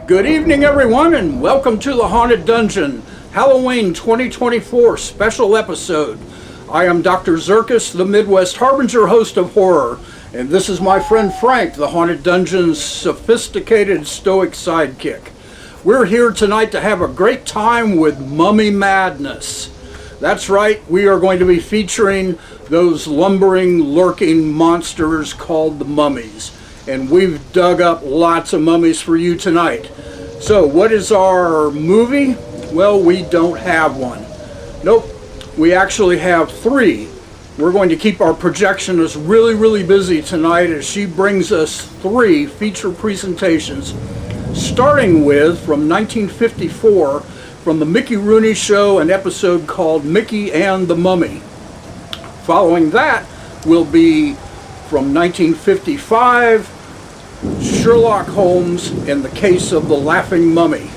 Good evening, everyone, and welcome to the Haunted Dungeon, Halloween 2024 special episode. I am Dr. Zirkus, the Midwest Harbinger host of horror, and this is my friend Frank, the Haunted Dungeon's sophisticated stoic sidekick. We're here tonight to have a great time with mummy madness. That's right, we are going to be featuring those lumbering, lurking monsters called the mummies. And we've dug up lots of mummies for you tonight. So what is our movie? Well, we don't have one. Nope, we actually have three. We're going to keep our projectionist really busy tonight as she brings us three feature presentations, starting with, from 1954, from the Mickey Rooney Show, an episode called Mickey and the Mummy. Following that will be from 1955, Sherlock Holmes and the Case of the Laughing Mummy.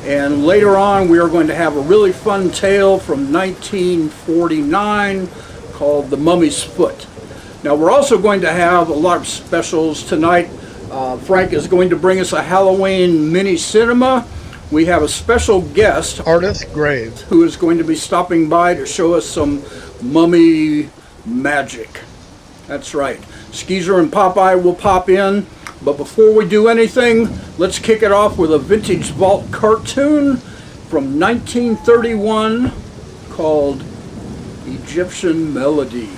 And later on we are going to have a really fun tale from 1949 called The Mummy's Foot. Now we're also going to have a lot of specials tonight. Frank is going to bring us a Halloween mini cinema. We have a special guest, Ardeth Grave, who is going to be stopping by to show us some mummy magic. That's right. Skeezer and Popeye will pop in. But before we do anything, let's kick it off with a vintage vault cartoon from 1931 called Egyptian Melodies.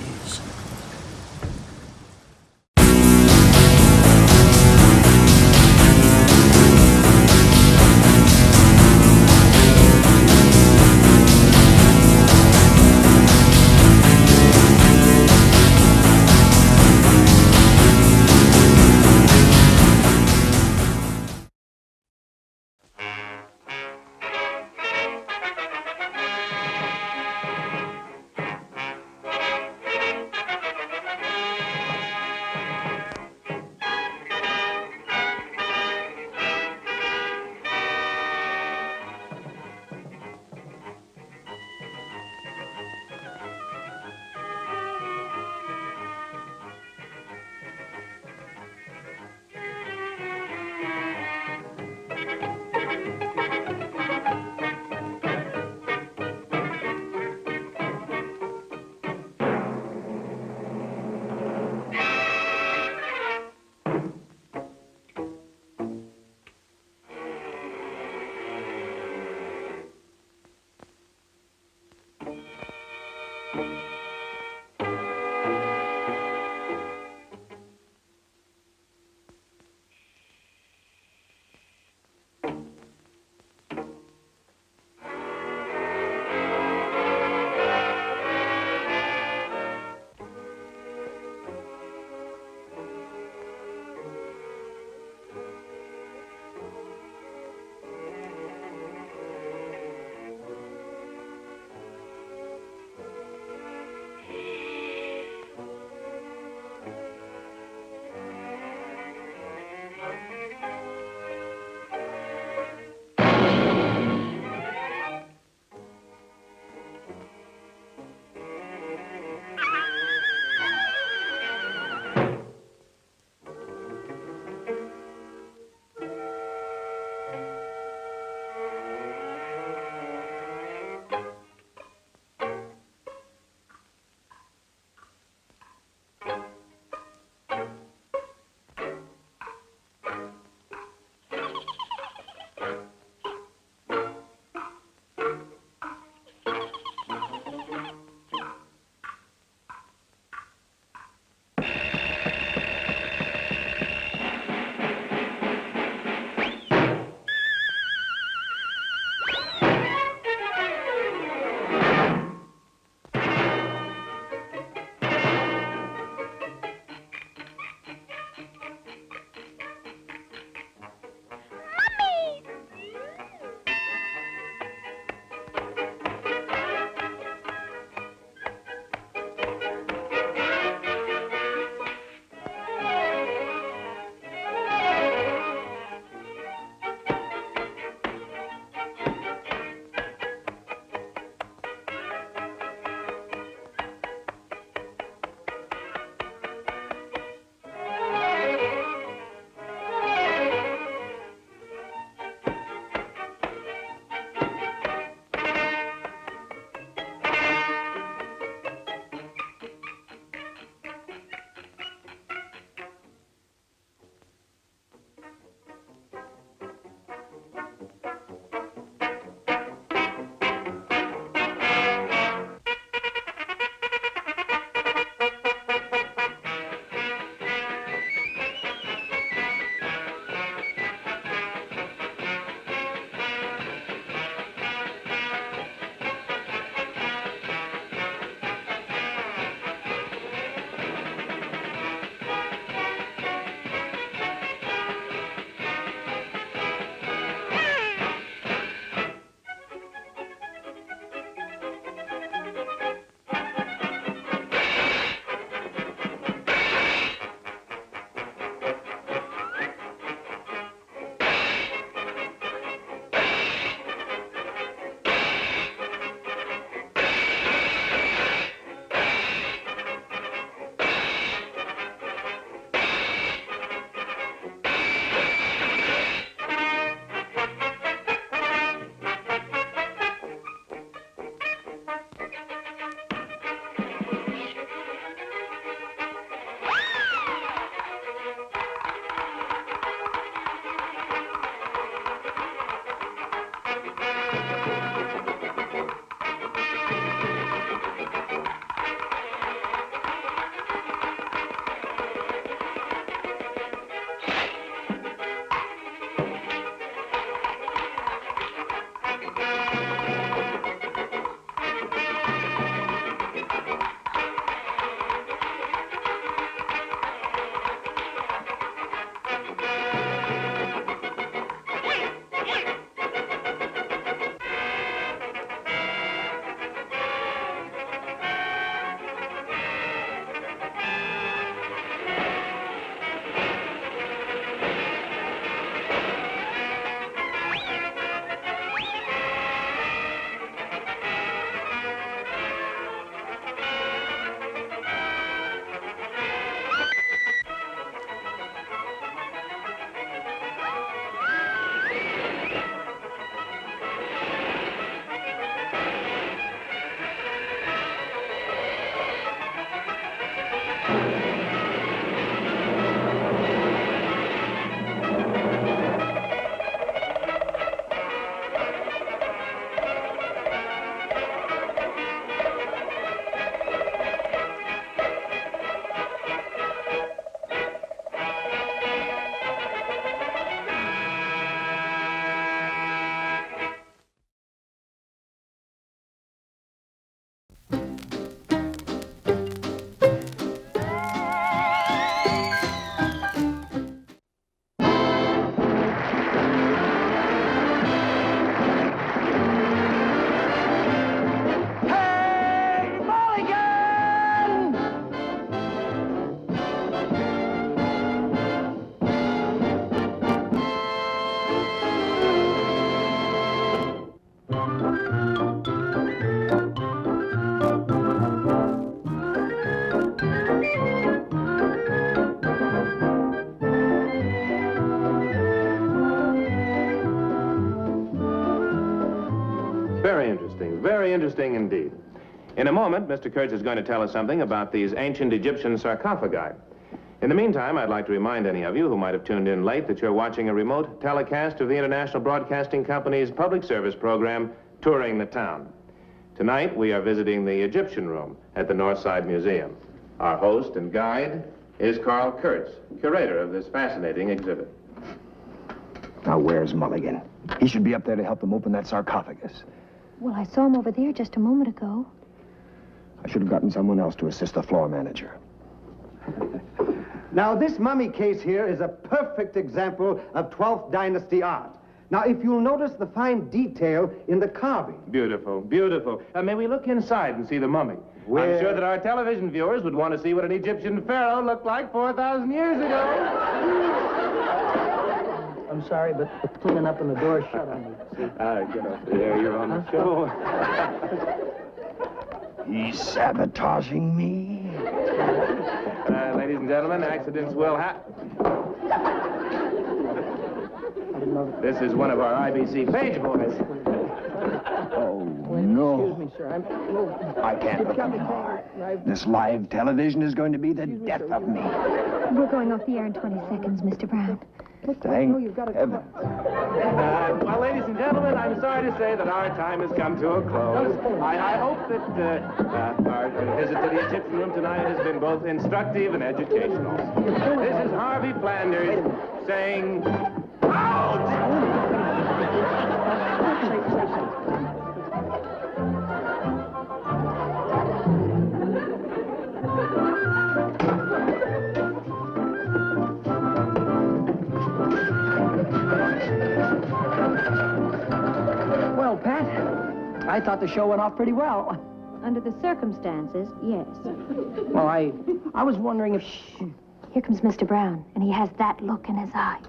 Very interesting indeed. In a moment, Mr. Kurtz is going to tell us something about these ancient Egyptian sarcophagi. In the meantime, I'd like to remind any of you who might have tuned in late that you're watching a remote telecast of the International Broadcasting Company's public service program, Touring the Town. Tonight, we are visiting the Egyptian Room at the Northside Museum. Our host and guide is Carl Kurtz, curator of this fascinating exhibit. Now, where's Mulligan? He should be up there to help them open that sarcophagus. Well, I saw him over there just a moment ago. I should have gotten someone else to assist the floor manager. Now, this mummy case here is a perfect example of 12th Dynasty art. Now, if you'll notice the fine detail in the carving. Beautiful, beautiful. May we look inside and see the mummy? Where? I'm sure that our television viewers would want to see what an Egyptian pharaoh looked like 4,000 years ago. I'm sorry, but the cleaning up and the door shut on me. See? Get up there. You're on the show. He's sabotaging me. Ladies and gentlemen, accidents will happen. This is one of our IBC page boys. Oh, no. Excuse me, sir. I can't look anymore. This live television is going to be the death of me. We're going off the air in 20 seconds, Mr. Brown. Thank heaven. Well, ladies and gentlemen, I'm sorry to say that our time has come to a close. I hope that our visit to the Egyptian Room tonight has been both instructive and educational. This is Harvey Flanders saying, out! Well, Pat, I thought the show went off pretty well. Under the circumstances, yes. Well, I was wondering if... Here comes Mr. Brown, and he has that look in his eye.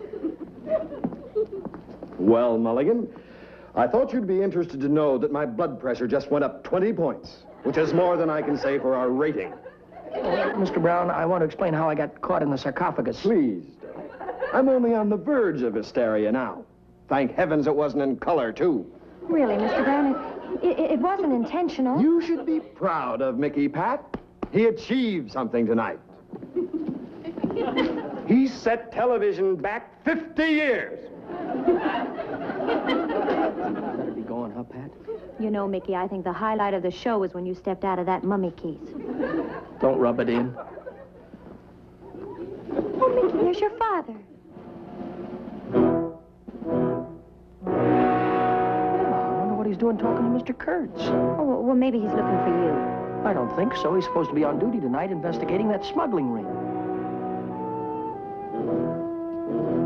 Well, Mulligan, I thought you'd be interested to know that my blood pressure just went up 20 points, which is more than I can say for our rating. Mr. Brown, I want to explain how I got caught in the sarcophagus. Please. I'm only on the verge of hysteria now. Thank heavens it wasn't in color, too. Really, Mr. Brown, it wasn't intentional. You should be proud of Mickey, Pat. He achieved something tonight. He set television back 50 years. huh, Pat? You know, Mickey, I think the highlight of the show was when you stepped out of that mummy case. Don't rub it in. Oh, Mickey, there's your father. I wonder what he's doing talking to Mr. Kurtz. Oh, well, maybe he's looking for you. I don't think so. He's supposed to be on duty tonight investigating that smuggling ring.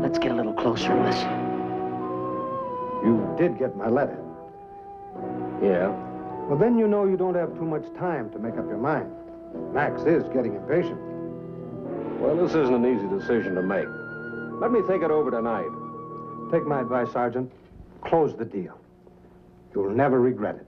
Let's get a little closer and listen. You did get my letter. Yeah? Well, then you know you don't have too much time to make up your mind. Max is getting impatient. Well, this isn't an easy decision to make. Let me think it over tonight. Take my advice, Sergeant. Close the deal. You'll never regret it.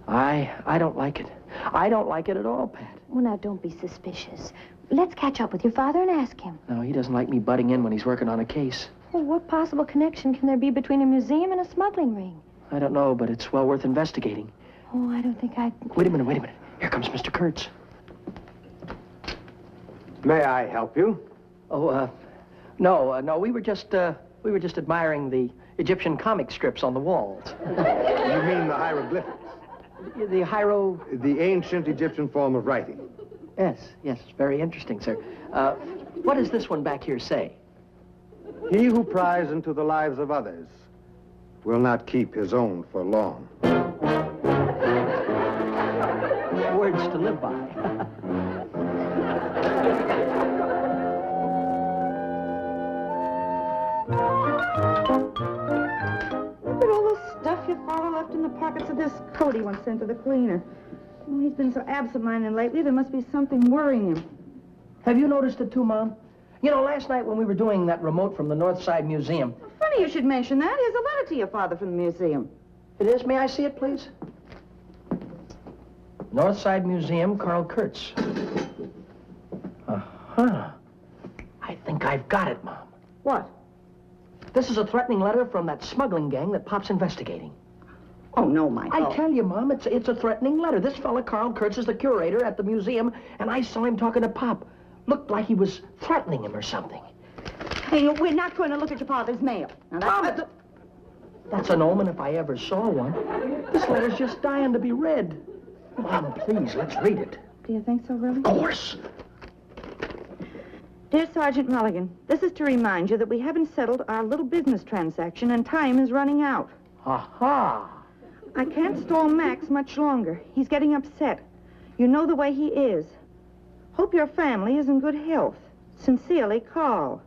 I don't like it. I don't like it at all, Pat. Well, now, don't be suspicious. Let's catch up with your father and ask him. No, he doesn't like me butting in when he's working on a case. Well, what possible connection can there be between a museum and a smuggling ring? I don't know, but it's well worth investigating. Oh, I don't think I'd... Wait a minute. Here comes Mr. Kurtz. May I help you? Oh, no, we were just admiring the Egyptian comic strips on the walls. You mean the hieroglyphics? The hiero... The ancient Egyptian form of writing. Yes, it's very interesting, sir. What does this one back here say? He who pries into the lives of others will not keep his own for long. Words to live by. Look at all the stuff your father left in the pockets of this coat he once sent to the cleaner. Well, he's been so absent-minded lately, there must be something worrying him. Have you noticed it too, Mom? You know, last night when we were doing that remote from the North Side Museum... Well, funny you should mention that. Here's a letter to your father from the museum. It is? May I see it, please? North Side Museum, Carl Kurtz. Uh-huh. I think I've got it, Mom. What? This is a threatening letter from that smuggling gang that Pop's investigating. Oh, no, Michael. I tell you, Mom, it's a threatening letter. This fella, Carl Kurtz, is the curator at the museum, and I saw him talking to Pop. Looked like he was threatening him or something. Hey, we're not going to look at your father's mail. Now, That's an omen if I ever saw one. This letter's just dying to be read. Mom, please, let's read it. Do you think so, really? Of course. Dear Sergeant Mulligan, this is to remind you that we haven't settled our little business transaction and time is running out. Aha. I can't stall Max much longer. He's getting upset. You know the way he is. Hope your family is in good health. Sincerely, Carl.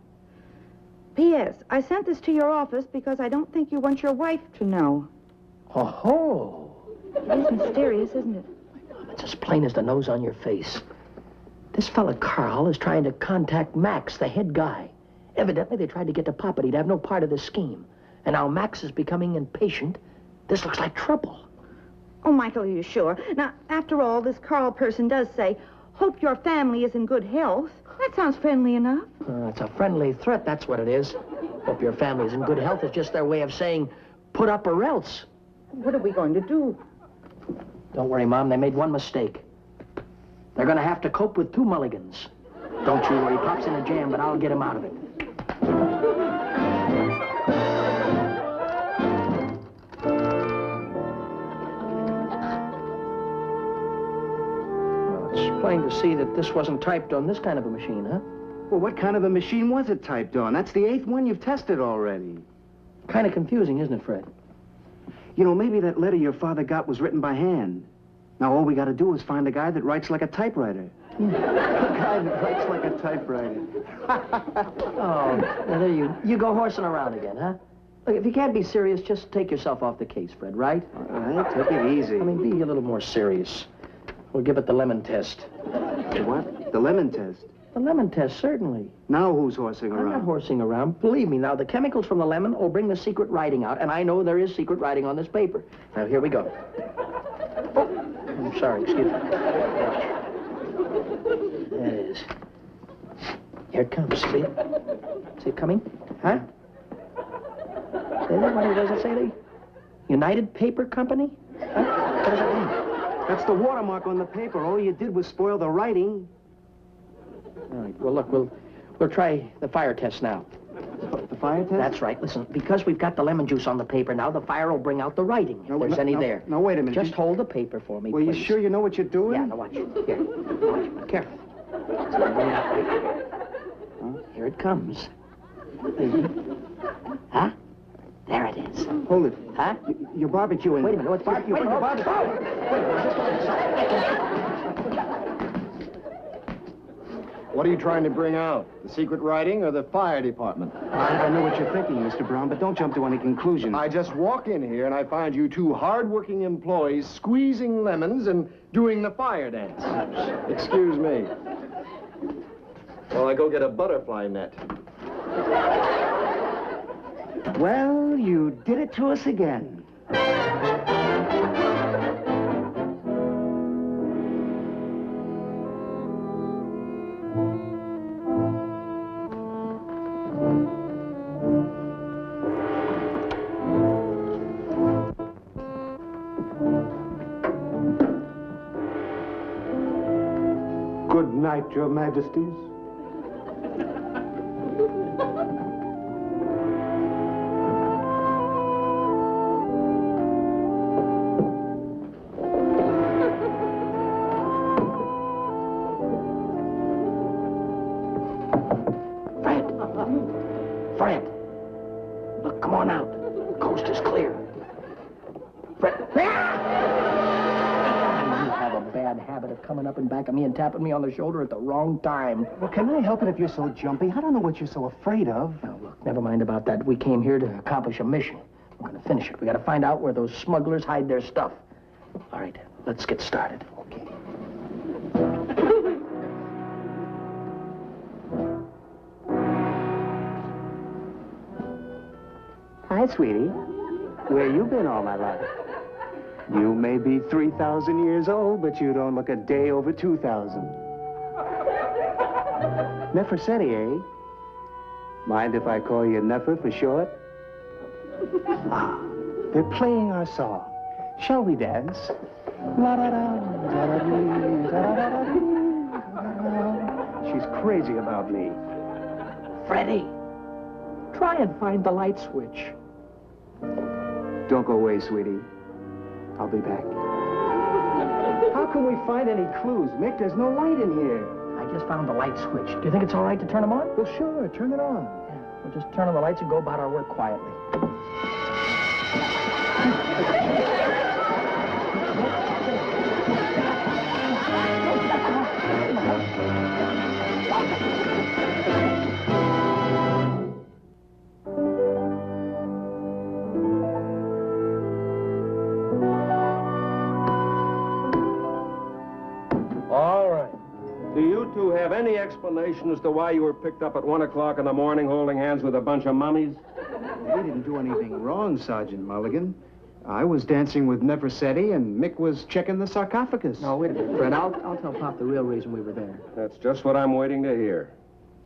P.S. I sent this to your office because I don't think you want your wife to know. Oh. It is mysterious, isn't it? Mom, it's as plain as the nose on your face. This fella Carl is trying to contact Max, the head guy. Evidently, they tried to get to Pop, but he'd have no part of the scheme. And now Max is becoming impatient. This looks like trouble. Oh, Michael, are you sure? Now, after all, this Carl person does say, hope your family is in good health. That sounds friendly enough. It's a friendly threat, that's what it is. Hope your family's in good health is just their way of saying, put up or else. What are we going to do? Don't worry, Mom, they made one mistake. They're gonna have to cope with two mulligans. Don't you worry, Pop's in a jam, but I'll get him out of it. Well, it's plain to see that this wasn't typed on this kind of a machine, huh? Well, what kind of a machine was it typed on? That's the 8th one you've tested already. Kind of confusing, isn't it, Fred? You know, maybe that letter your father got was written by hand. Now, all we got to do is find a guy that writes like a typewriter. A guy that writes like a typewriter. Oh, now there you go horsing around again, huh? Look, if you can't be serious, just take yourself off the case, Fred, right? All right, take it easy. I mean, be a little more serious. We'll give it the lemon test. The what? The lemon test? The lemon test, certainly. Now who's horsing I'm around? not horsing around. Believe me, now, the chemicals from the lemon will bring the secret writing out, and I know there is secret writing on this paper. Now, here we go. Oh, I'm sorry, excuse me. There it is. Here it comes, see it? See it coming? Huh? What does it say? The United Paper Company? Huh? What does that mean? That's the watermark on the paper. All you did was spoil the writing. All right, well, look, We'll try the fire test now. The fire test? That's right. Listen, because we've got the lemon juice on the paper now, the fire will bring out the writing, if there's any there. No, wait a minute. Just hold the paper for me, Well, please. you sure you know what you're doing? Yeah, now watch. Here. Watch. Careful. So, bring it out. Huh? Here it comes. Huh? There it is. Hold it. Huh? You're barbecuing. Wait a minute. No, it's barbecue. Wait a minute. Wait a minute. What are you trying to bring out? The secret writing or the fire department? I know what you're thinking, Mr. Brown, but don't jump to any conclusions. I just walk in here and I find you two hard-working employees squeezing lemons and doing the fire dance. Excuse me. Well, I go get a butterfly net. Well, you did it to us again. Good night, Your Majesties. Fred. Look, come on out. The coast is clear. Fred. You have a bad habit of coming up in back of me and tapping me on the shoulder at the wrong time. Well, can I help it if you're so jumpy? I don't know what you're so afraid of. Now, look, never mind about that. We came here to accomplish a mission. We're going to finish it. We got to find out where those smugglers hide their stuff. All right, let's get started. Okay. Hi, sweetie. Where you been all my life? You may be 3,000 years old, but you don't look a day over 2,000. Neferseti, eh? Mind if I call you Nefer for short? Ah, they're playing our song. Shall we dance? She's crazy about me. Freddie, try and find the light switch. Don't go away, sweetie. I'll be back. How can we find any clues, Mick? There's no light in here. I just found the light switch. Do you think it's all right to turn them on? Well, sure. Turn it on. Yeah, we'll just turn on the lights and go about our work quietly. All right. Do you two have any explanation as to why you were picked up at 1 o'clock in the morning holding hands with a bunch of mummies? We didn't do anything wrong, Sergeant Mulligan. I was dancing with Neferseti, and Mick was checking the sarcophagus. No, wait a minute, Fred. I'll tell Pop the real reason we were there. That's just what I'm waiting to hear.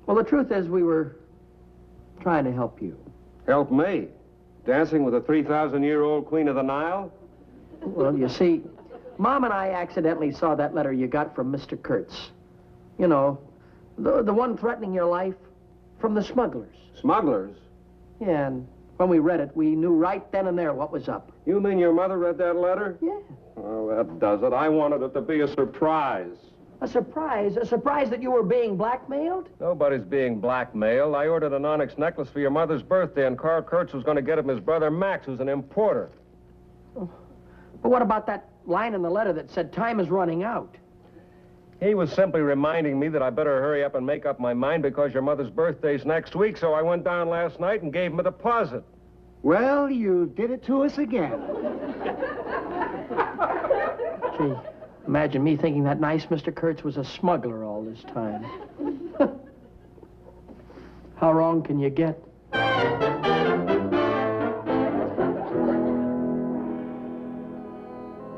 Well, the truth is we were trying to help you. Help me? Dancing with a 3,000-year-old Queen of the Nile? Well, you see, Mom and I accidentally saw that letter you got from Mr. Kurtz. You know, the one threatening your life from the smugglers. Smugglers? Yeah, and when we read it, we knew right then and there what was up. You mean your mother read that letter? Yeah. Well, that does it. I wanted it to be a surprise. A surprise? A surprise that you were being blackmailed? Nobody's being blackmailed. I ordered an onyx necklace for your mother's birthday, and Carl Kurtz was going to get it from his brother Max, who's an importer. Oh. But what about that line in the letter that said time is running out? He was simply reminding me that I better hurry up and make up my mind because your mother's birthday's next week, so I went down last night and gave him a deposit. Well, you did it to us again. Gee, imagine me thinking that nice Mr. Kurtz was a smuggler all this time. How wrong can you get?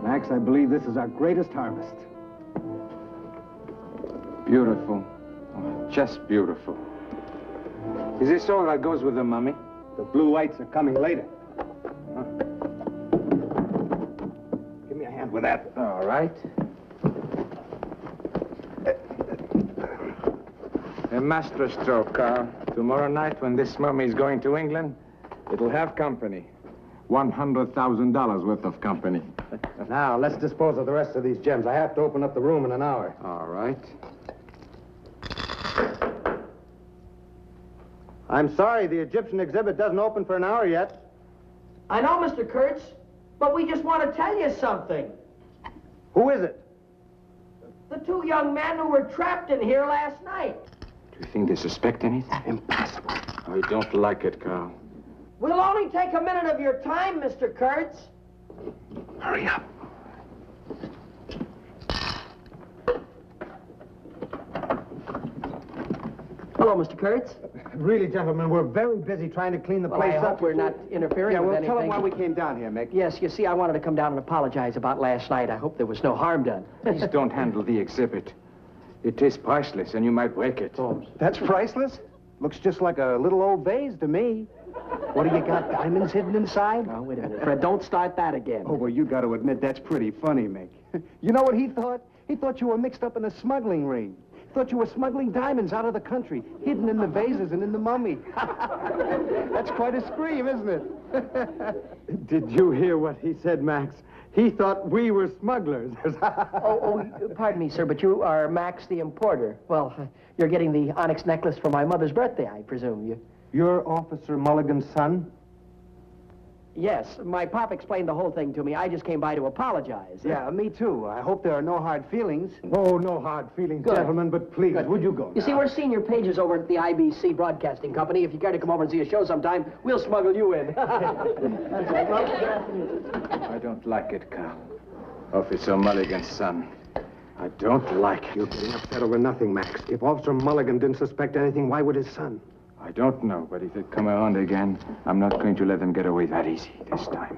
Max, I believe this is our greatest harvest. Beautiful. Oh, just beautiful. Is this all that goes with the mummy? The blue whites are coming later. Huh? Give me a hand with that. All right. master stroke, Carl. Tomorrow night, when this mummy is going to England, it'll have company. $100,000 worth of company. Now, let's dispose of the rest of these gems. I have to open up the room in an hour. All right. I'm sorry, the Egyptian exhibit doesn't open for an hour yet. I know, Mr. Kurtz, but we just want to tell you something. Who is it? The two young men who were trapped in here last night. Do you think they suspect anything? Impossible. I don't like it, Carl. We'll only take a minute of your time, Mr. Kurtz. Hurry up. Hello, Mr. Kurtz. Really, gentlemen, we're very busy trying to clean the place I up. hope we're not interfering with anything. Tell him why we came down here, Mick. Yes, you see, I wanted to come down and apologize about last night. I hope there was no harm done. Please don't handle the exhibit. It is priceless, and you might break it. Holmes. That's priceless? Looks just like a little old vase to me. What do you got, diamonds hidden inside? Oh, wait a minute, Fred. Don't start that again. Oh, well, you got to admit, that's pretty funny, Mick. You know what he thought? He thought you were mixed up in a smuggling ring. Thought you were smuggling diamonds out of the country, hidden in the vases and in the mummy. That's quite a scream, isn't it? Did you hear what he said, Max? He thought we were smugglers. Pardon me, sir, but you are Max the importer. Well, you're getting the onyx necklace for my mother's birthday, I presume. You're Officer Mulligan's son? Yes, my pop explained the whole thing to me. I just came by to apologize. Yeah, me too. I hope there are no hard feelings. Oh, no hard feelings, Good. gentlemen, but please, would you go You now? see, we're senior pages over at the IBC Broadcasting Company. If you care to come over and see a show sometime, we'll smuggle you in. I don't like it, Carl. Officer Mulligan's son. I don't like it. You're getting upset over nothing, Max. If Officer Mulligan didn't suspect anything, why would his son? I don't know, but if they come around again, I'm not going to let them get away that easy this time.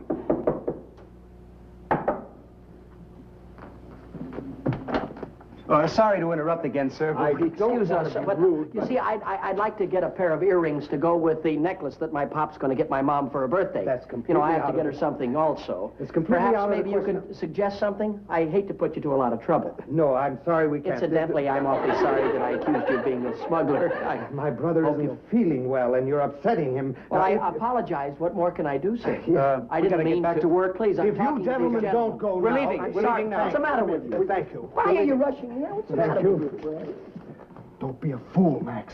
Sorry to interrupt again, sir, but Excuse us, but you see, I'd like to get a pair of earrings to go with the necklace that my pop's going to get my mom for her birthday. That's completely You know, I have out to of get her the- something also. It's completely Perhaps out of the maybe you question. could suggest something? I hate to put you to a lot of trouble. No, I'm sorry we can't. Incidentally, I'm awfully sorry that I accused you of being a smuggler. My brother Hope isn't you- feeling well, and you're upsetting him. Well, Now, I if- apologize. What more can I do, sir? I I didn't didn't gotta get mean back to work. Please, I'm If you talking to these gentlemen don't go We're now, leaving. I'm We're sorry. leaving now. What's the matter with you? Thank you. Why are you rushing me? What's the matter with you, Fred? Don't be a fool, Max.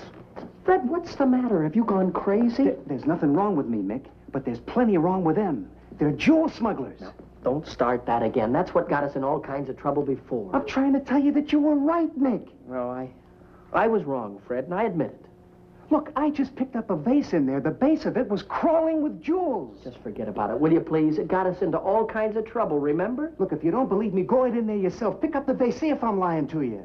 Fred, what's the matter? Have you gone crazy? There's nothing wrong with me, Mick, but there's plenty wrong with them. They're jewel smugglers. Don't start that again. That's what got us in all kinds of trouble before. I'm trying to tell you that you were right, Mick. No, I was wrong, Fred, and I admit it. Look, I just picked up a vase in there. The base of it was crawling with jewels. Just forget about it, will you, please? It got us into all kinds of trouble, remember? Look, if you don't believe me, go right in there yourself. Pick up the vase. See if I'm lying to you.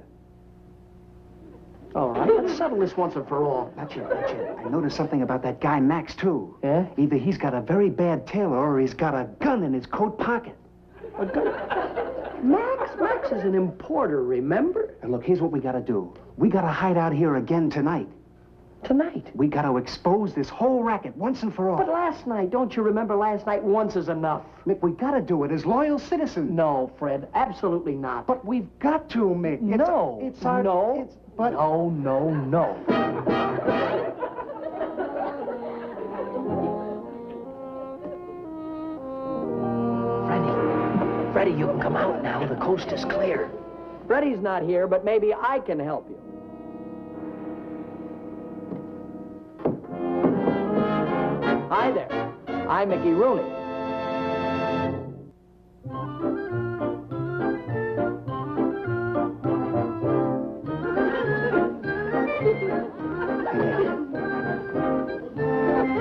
All right, let's settle this once and for all. That's it, that's it. I noticed something about that guy, Max, too. Yeah? Either he's got a very bad tailor or he's got a gun in his coat pocket. A gun? Max is an importer, remember? And look, here's what we gotta do. We gotta hide out here again tonight. Tonight. We gotta expose this whole racket once and for all. But last night, don't you remember last night? Once is enough. Mick, we gotta do it as loyal citizens. No, Fred, absolutely not. But we've got to, Mick. No, It's our... no, It's... But... no, no, no. Freddie, you can come out now. The coast is clear. Freddie's not here, but maybe I can help you. Hi there. I'm Mickey Rooney.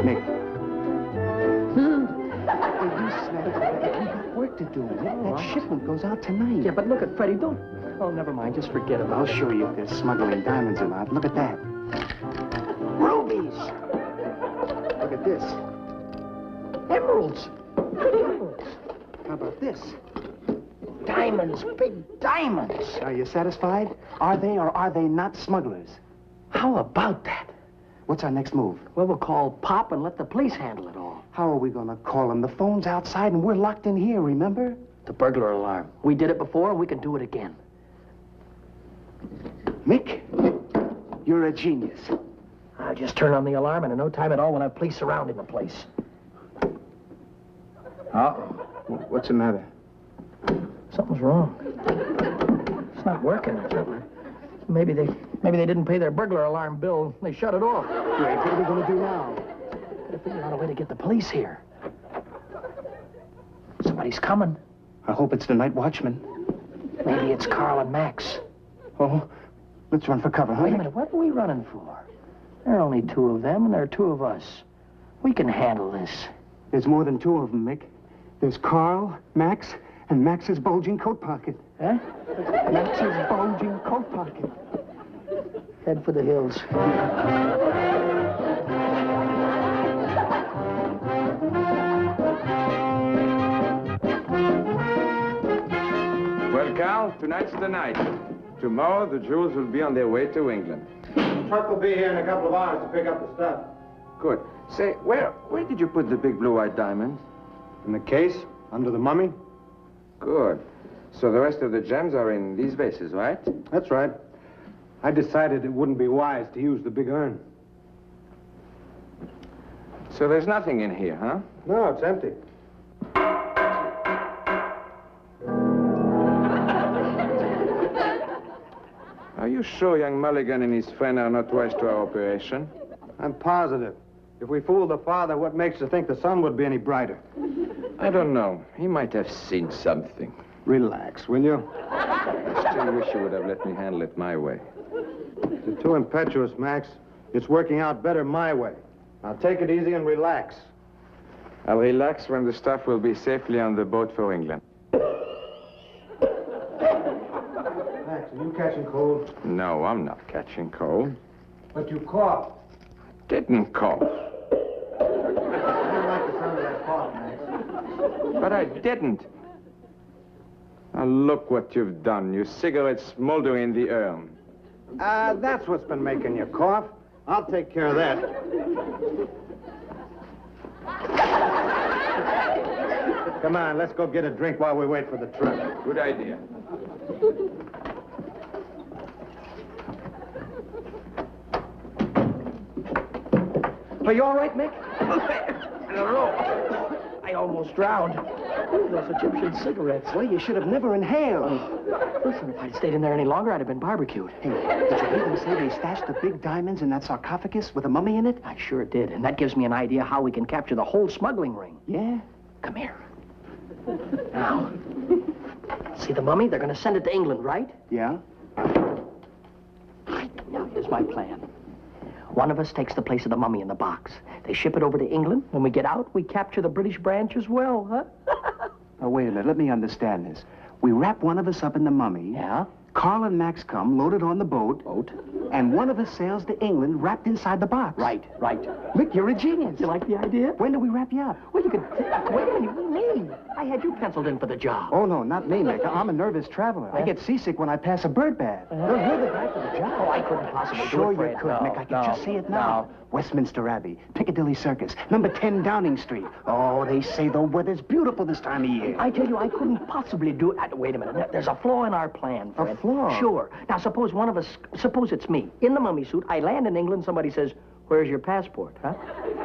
Mick. You snapped. We got work to do, Mick. That shipment goes out tonight. Yeah, but look at Freddie. Don't... Oh, never mind. Just forget about I'll it. show you if they're smuggling diamonds or not. Look at that. Rubies. Look at this. Emeralds. Emeralds. How about this? Diamonds. Big diamonds. Are you satisfied? Are they or are they not smugglers? How about that? What's our next move? Well, we'll call Pop and let the police handle it all. How are we going to call him? The phone's outside and we're locked in here, remember? The burglar alarm. We did it before and we can do it again. Mick? You're a genius. I just turn on the alarm, and in no time at all, we'll have police surrounding the place. What's the matter? Something's wrong. It's not working. Maybe they didn't pay their burglar alarm bill. They shut it off. Great. What are we going to do now? Gotta figure out a way to get the police here. Somebody's coming. I hope it's the night watchman. Maybe it's Carl and Max. Oh, let's run for cover, huh? Wait a minute, what are we running for? There are only two of them, and there are two of us. We can handle this. There's more than two of them, Mick. There's Carl, Max, and Max's bulging coat pocket. Huh? Max's bulging coat pocket. Head for the hills. Well, Carl, tonight's the night. Tomorrow, the jewels will be on their way to England. The truck will be here in a couple of hours to pick up the stuff. Good. Say, where did you put the big blue-eyed diamonds? In the case, under the mummy? Good. So the rest of the gems are in these vases, right? That's right. I decided it wouldn't be wise to use the big urn. So there's nothing in here, huh? No, it's empty. Are you sure young Mulligan and his friend are not wise to our operation? I'm positive. If we fool the father, what makes you think the son would be any brighter? I don't know. He might have seen something. Relax, will you? I still wish you would have let me handle it my way. You're too impetuous, Max. It's working out better my way. Now take it easy and relax. I'll relax when the stuff will be safely on the boat for England. Max, are you catching cold? No, I'm not catching cold. But you coughed. Didn't cough. I don't like the sound of that cough, Max. But I didn't. Now look what you've done. Your cigarette smoldering in the urn. That's what's been making you cough. I'll take care of that. Come on, let's go get a drink while we wait for the truck. Good idea. Are you all right, Mick? I don't know. I almost drowned. Ooh, those Egyptian cigarettes. Well, you should have never inhaled. Listen, if I'd stayed in there any longer, I'd have been barbecued. Hey, did you hear them say they stashed the big diamonds in that sarcophagus with a mummy in it? I sure did, and that gives me an idea how we can capture the whole smuggling ring. Yeah? Come here. Now, see the mummy? They're going to send it to England, right? Yeah? Now, here's my plan. One of us takes the place of the mummy in the box. They ship it over to England. When we get out, we capture the British branch as well, huh? Now, wait a minute. Let me understand this. We wrap one of us up in the mummy. Yeah? Carl and Max come, loaded on the boat. And one of us sails to England wrapped inside the box. Right. Mick, you're a genius. You like the idea? When do we wrap you up? Well, you could... Wait a minute, what do you mean? I had you penciled in for the job. Oh, no, not me, Mick. I'm a nervous traveler. I get seasick when I pass a bird bath. No, you're the guy for the job. Oh, I couldn't possibly Sure do it, Fred. you could, No, Mick. I can no, just see it now. no. Westminster Abbey, Piccadilly Circus, number 10 Downing Street. Oh, they say the weather's beautiful this time of year. I tell you, I couldn't possibly do it. Wait a minute. There's a flaw in our plan, Fred. A flaw? Sure. Now, suppose one of us... Suppose it's me, in the mummy suit. I land in England. Somebody says, where's your passport, huh?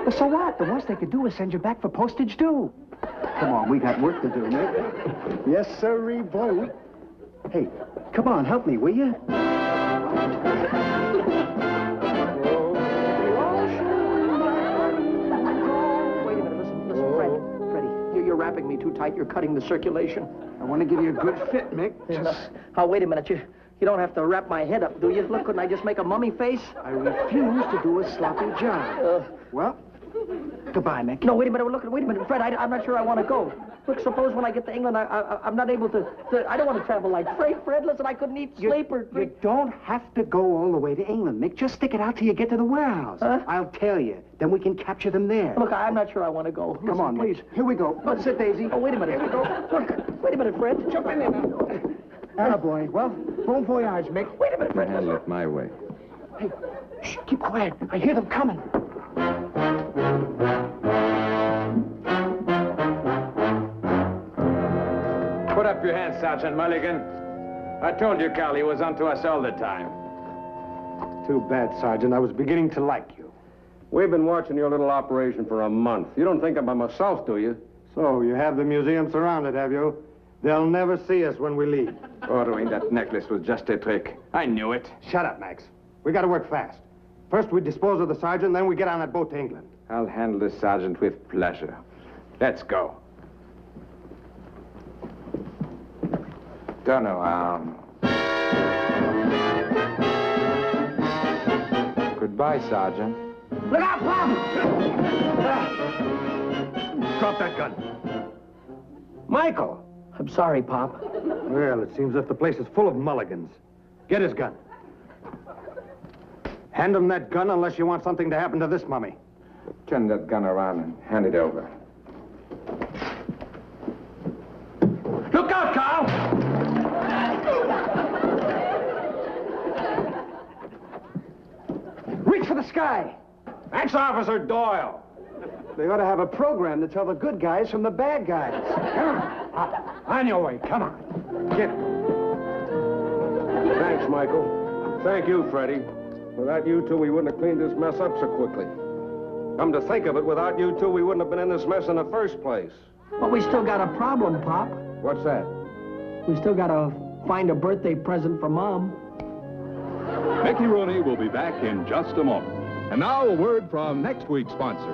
Well, so what? The worst they could do is send you back for postage due. Come on, we got work to do, Mick. Yes, sirree, boy. Hey, come on, help me, will you? Wait a minute. Listen, Freddie, you're wrapping me too tight. You're cutting the circulation. I want to give you a good fit, Mick. Oh, wait a minute. You don't have to wrap my head up, do you? Look, couldn't I just make a mummy face? I refuse to do a sloppy job. Well, goodbye, Mick. No, wait a minute. Wait a minute, Fred. I'm not sure I want to go. Look, suppose when I get to England, I'm not able to... I don't want to travel like Fred. Listen, I couldn't eat, sleep, or drink. You don't have to go all the way to England, Mick. Just stick it out till you get to the warehouse. Huh? I'll tell you. Then we can capture them there. Look, I'm not sure I want to go. Come on, please. Mick. Here we go. Let's sit, Daisy. Oh, wait a minute. Here we go. Look, wait a minute, Fred. Jump in there now. Attaboy. Well, bon voyage, Mick. Wait a minute, Fred. Handle it my way. Hey, shh, keep quiet. I hear them coming. Put up your hands, Sergeant Mulligan. I told you, Carl, he was onto us all the time. Too bad, Sergeant. I was beginning to like you. We've been watching your little operation for a month. You don't think I'm by myself, do you? So, you have the museum surrounded, have you? They'll never see us when we leave. Ordering that necklace was just a trick. I knew it. Shut up, Max. We gotta work fast. First, we dispose of the sergeant, then we get on that boat to England. I'll handle the sergeant with pleasure. Let's go. Turn around. Goodbye, Sergeant. Look out, Pop! Drop that gun. Michael! I'm sorry, Pop. Well, it seems that the place is full of mulligans. Get his gun. Hand him that gun unless you want something to happen to this mummy. Turn that gun around and hand it over. Look out, Carl! Reach for the sky. That's Officer Doyle. They ought to have a program to tell the good guys from the bad guys. Come on your way. Come on. Get. Thanks, Michael. Thank you, Freddie. Without you two, we wouldn't have cleaned this mess up so quickly. Come to think of it, without you two, we wouldn't have been in this mess in the first place. But we still got a problem, Pop. What's that? We still gotta find a birthday present for Mom. Mickey Rooney will be back in just a moment. And now a word from next week's sponsor.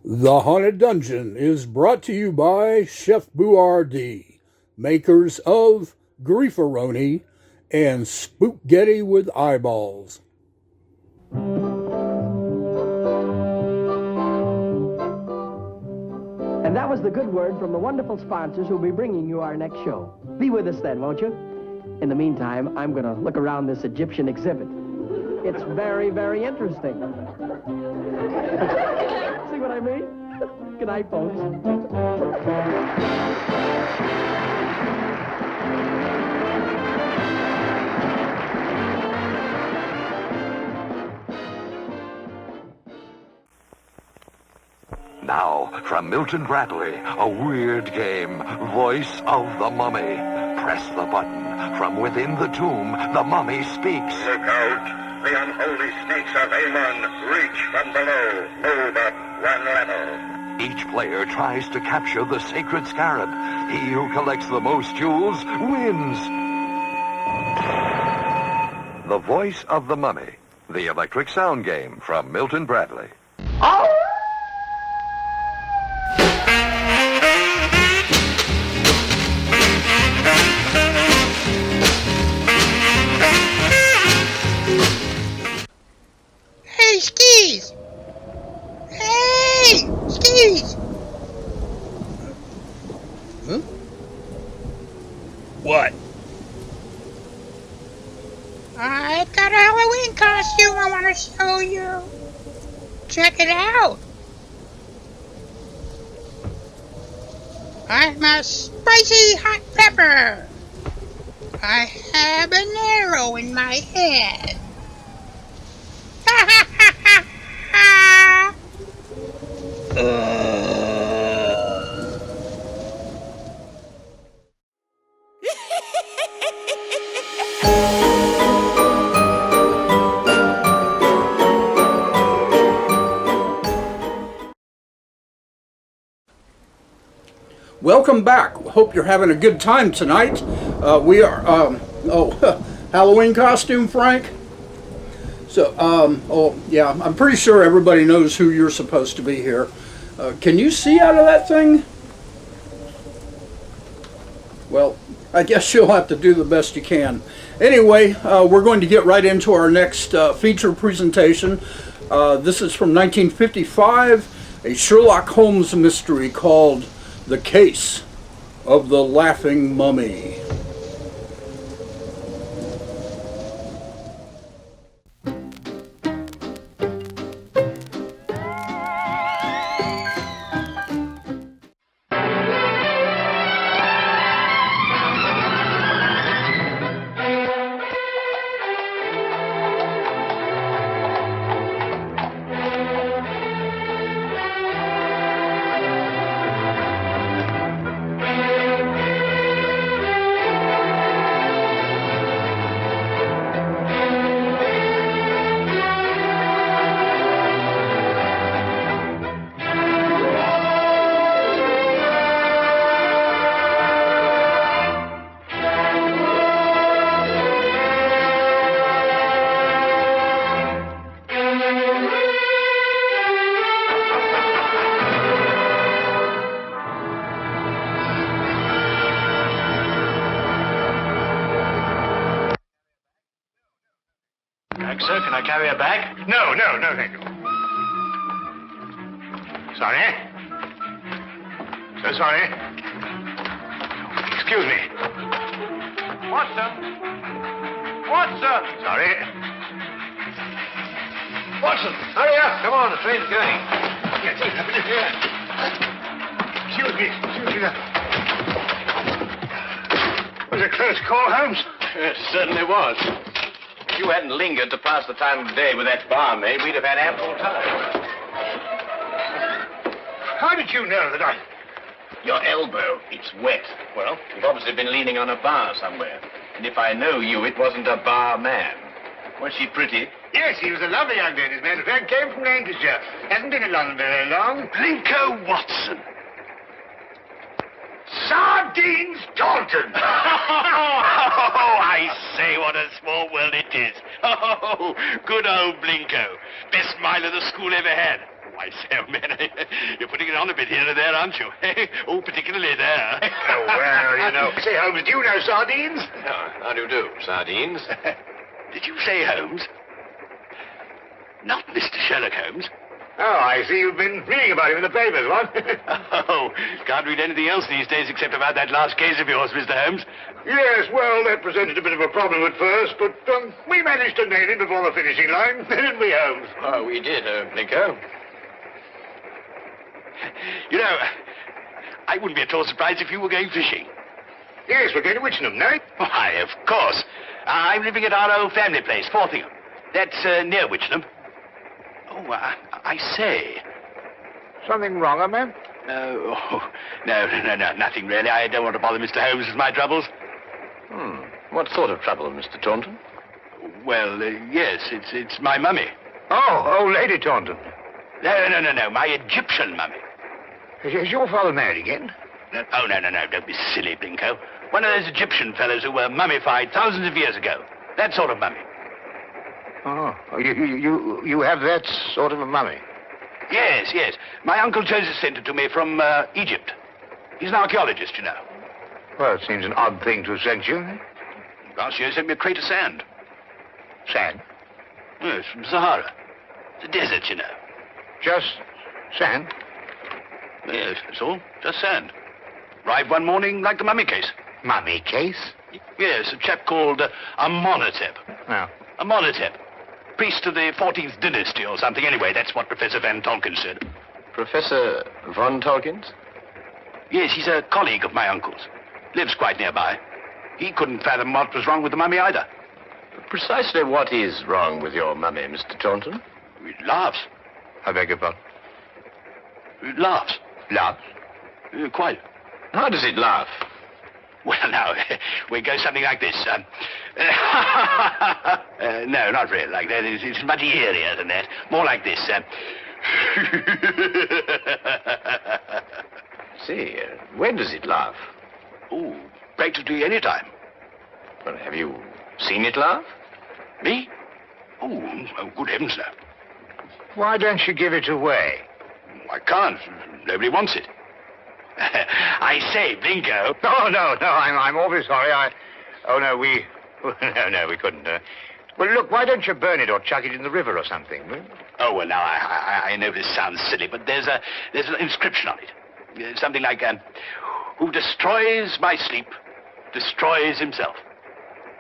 The Haunted Dungeon is brought to you by Chef Boyardee, makers of Griefaroni and Spookgetty with Eyeballs. And that was the good word from the wonderful sponsors who'll be bringing you our next show. Be with us then, won't you? In the meantime, I'm going to look around this Egyptian exhibit. It's very, very interesting. See what I mean? Good night, folks. Now, from Milton Bradley, a weird game, Voice of the Mummy. Press the button. From within the tomb, the mummy speaks. Look out! The unholy snakes of Amon reach from below. Move up one level. Each player tries to capture the sacred scarab. He who collects the most jewels wins. The Voice of the Mummy, the electric sound game from Milton Bradley. Oh! Hey, Skeez! Hey, Skeez! Huh? What? I've got a Halloween costume I want to show you. Check it out. I'm a spicy hot pepper. I have an arrow in my head. Ha ha ha ha ha! Welcome back. Hope you're having a good time tonight. We are, Halloween costume, Frank? So, yeah, I'm pretty sure everybody knows who you're supposed to be here. Can you see out of that thing? Well, I guess you'll have to do the best you can. Anyway, we're going to get right into our next feature presentation. This is from 1955, a Sherlock Holmes mystery called The Case of the Laughing Mummy. carry her back? No, thank you. Sorry. So sorry. Excuse me. Watson! Watson! Sorry. Watson, hurry up. Come on, the train's going. Yes, here. Excuse me. Was it a close call, Holmes? It certainly was. If you hadn't lingered to pass the time of day with that barmaid, we'd have had ample time. How did you know that I... Your elbow, it's wet. Well, you've obviously been leaning on a bar somewhere. And if I know you, it wasn't a barman. Was she pretty? Yes, he was a lovely young lady, as a matter of fact. Came from Lancashire. Hasn't been in London very long. Blinko Watson. Sardines Dalton. Oh, I say, what a small world it is. Oh, good old Blinko. Best mile of the school ever had. I say, oh, man, you're putting it on a bit here and there, aren't you? Oh, particularly there. Oh, well, you know. Say, Holmes, do you know sardines? How do you do, sardines? Did you say Holmes? Not Mr. Sherlock Holmes. Oh, I see you've been reading about him in the papers, what? Oh, can't read anything else these days except about that last case of yours, Mr. Holmes. Yes, well, that presented a bit of a problem at first, but we managed to nail him before the finishing line, didn't we, Holmes? Oh, we did, Blinko. You know, I wouldn't be at all surprised if you were going fishing. Yes, we're going to Witchenham, no? Why, of course. I'm living at our old family place, Forthingham. That's near Witchenham. Oh, I say. Something wrong, man? No, nothing really. I don't want to bother Mr. Holmes with my troubles. What sort of trouble, Mr. Taunton? Well, yes, it's my mummy. Oh, Lady Taunton. No, my Egyptian mummy. Is your father married again? Oh, no, don't be silly, Blinko. One of those Egyptian fellows who were mummified thousands of years ago. That sort of mummy. Oh, you have that sort of a mummy? Yes. My Uncle Joseph sent it to me from Egypt. He's an archaeologist, you know. Well, it seems an odd thing to have sent you. Last year he sent me a crate of sand. Sand? Yes, from Sahara. It's a desert, you know. Just sand? Yes, that's all. Just sand. Arrived one morning like the mummy case. Mummy case? Yes, a chap called Amenhotep. Oh. Amenhotep. Priest of the 14th dynasty or something. Anyway, that's what Professor Van Tolkien said. Professor Von Tolkien? Yes, he's a colleague of my uncle's. Lives quite nearby. He couldn't fathom what was wrong with the mummy either. Precisely what is wrong with your mummy, Mr. Taunton? It laughs. I beg your pardon? It laughs. Laughs? Quite. How does it laugh? Well, now, we go something like this. No, not really like that. It's much eerier than that. More like this. See, when does it laugh? Oh, practically any time. Well, have you seen it laugh? Me? Oh, good heavens, no. Why don't you give it away? I can't. Nobody wants it. I say, Blinko. Oh, no, I'm awfully sorry. we couldn't. Well, look, why don't you burn it or chuck it in the river or something? Oh, well, now, I know this sounds silly, but there's an inscription on it. Something like, who destroys my sleep, destroys himself.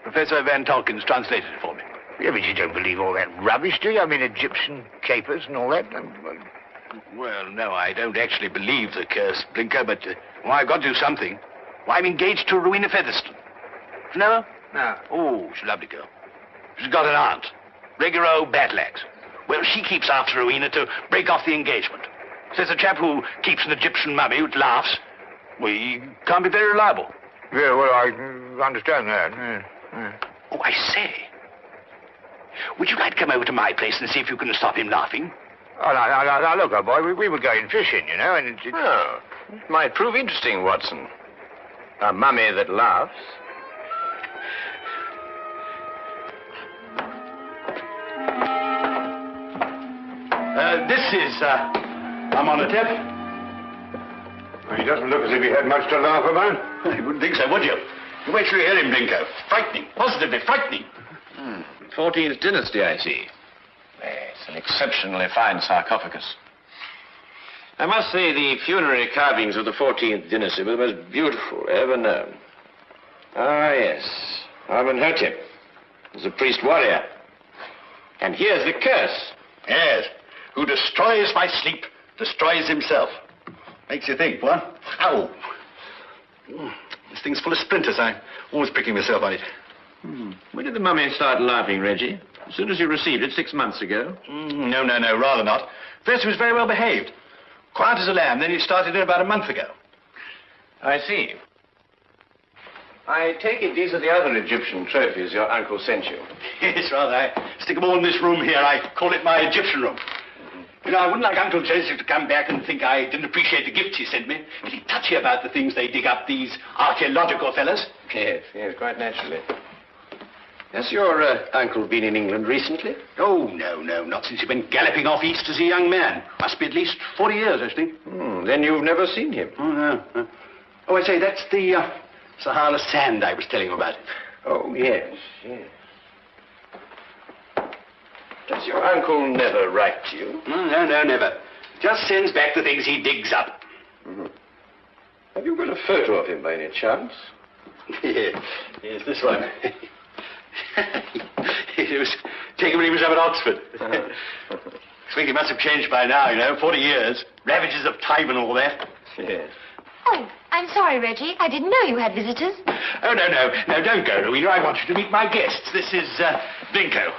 Professor Van Tolkien's translated it for me. Yeah, but you don't believe all that rubbish, do you? I mean, Egyptian capers and all that. Well, no, I don't actually believe the curse, Blinker, but I've got to do something. Well, I'm engaged to Rowena Featherstone. No? No. Oh, she's a lovely girl. She's got an aunt, regular old battle axe. Well, she keeps after Rowena to break off the engagement. Says a chap who keeps an Egyptian mummy who laughs, well, he can't be very reliable. Yeah, well, I understand that. Yeah. Oh, I say. Would you like to come over to my place and see if you can stop him laughing? Oh, now, look, old boy, we were going fishing, you know, and Oh, it might prove interesting, Watson. A mummy that laughs. This is, Amenhotep. Well, he doesn't look as if he had much to laugh about. You wouldn't think so, would you? You wait till you hear him, Blinko. Frightening, positively frightening. 14th dynasty, I see. It's an exceptionally fine sarcophagus. I must say the funerary carvings of the 14th dynasty were the most beautiful ever known. Ah, yes. Amenhotep was a priest warrior. And here's the curse. Yes. Who destroys by sleep, destroys himself. Makes you think, what? Ow. This thing's full of splinters. I'm always pricking myself on it. When did the mummy start laughing, Reggie? As soon as you received it 6 months ago? No, rather not. First, he was very well behaved. Quiet as a lamb. Then he started in about a month ago. I see. I take it these are the other Egyptian trophies your uncle sent you. Yes, rather. I stick them all in this room here. I call it my Egyptian room. You know, I wouldn't like Uncle Joseph to come back and think I didn't appreciate the gifts he sent me. But he's touchy about the things they dig up, these archaeological fellas. Yes, quite naturally. Has your uncle been in England recently? Oh, no, not since he went galloping off east as a young man. Must be at least 40 years, I think. Then you've never seen him? Oh, no. Oh, I say, that's the Sahara sand I was telling you about. Oh, yes. Does your uncle never write to you? No, never. Just sends back the things he digs up. Have you got a photo of him by any chance? Yes, this one. It was taken when he was up at Oxford. I think he must have changed by now, you know, 40 years. Ravages of time and all that. Yes. Oh, I'm sorry, Reggie. I didn't know you had visitors. Oh, no, don't go, Rowena. I want you to meet my guests. This is Binko,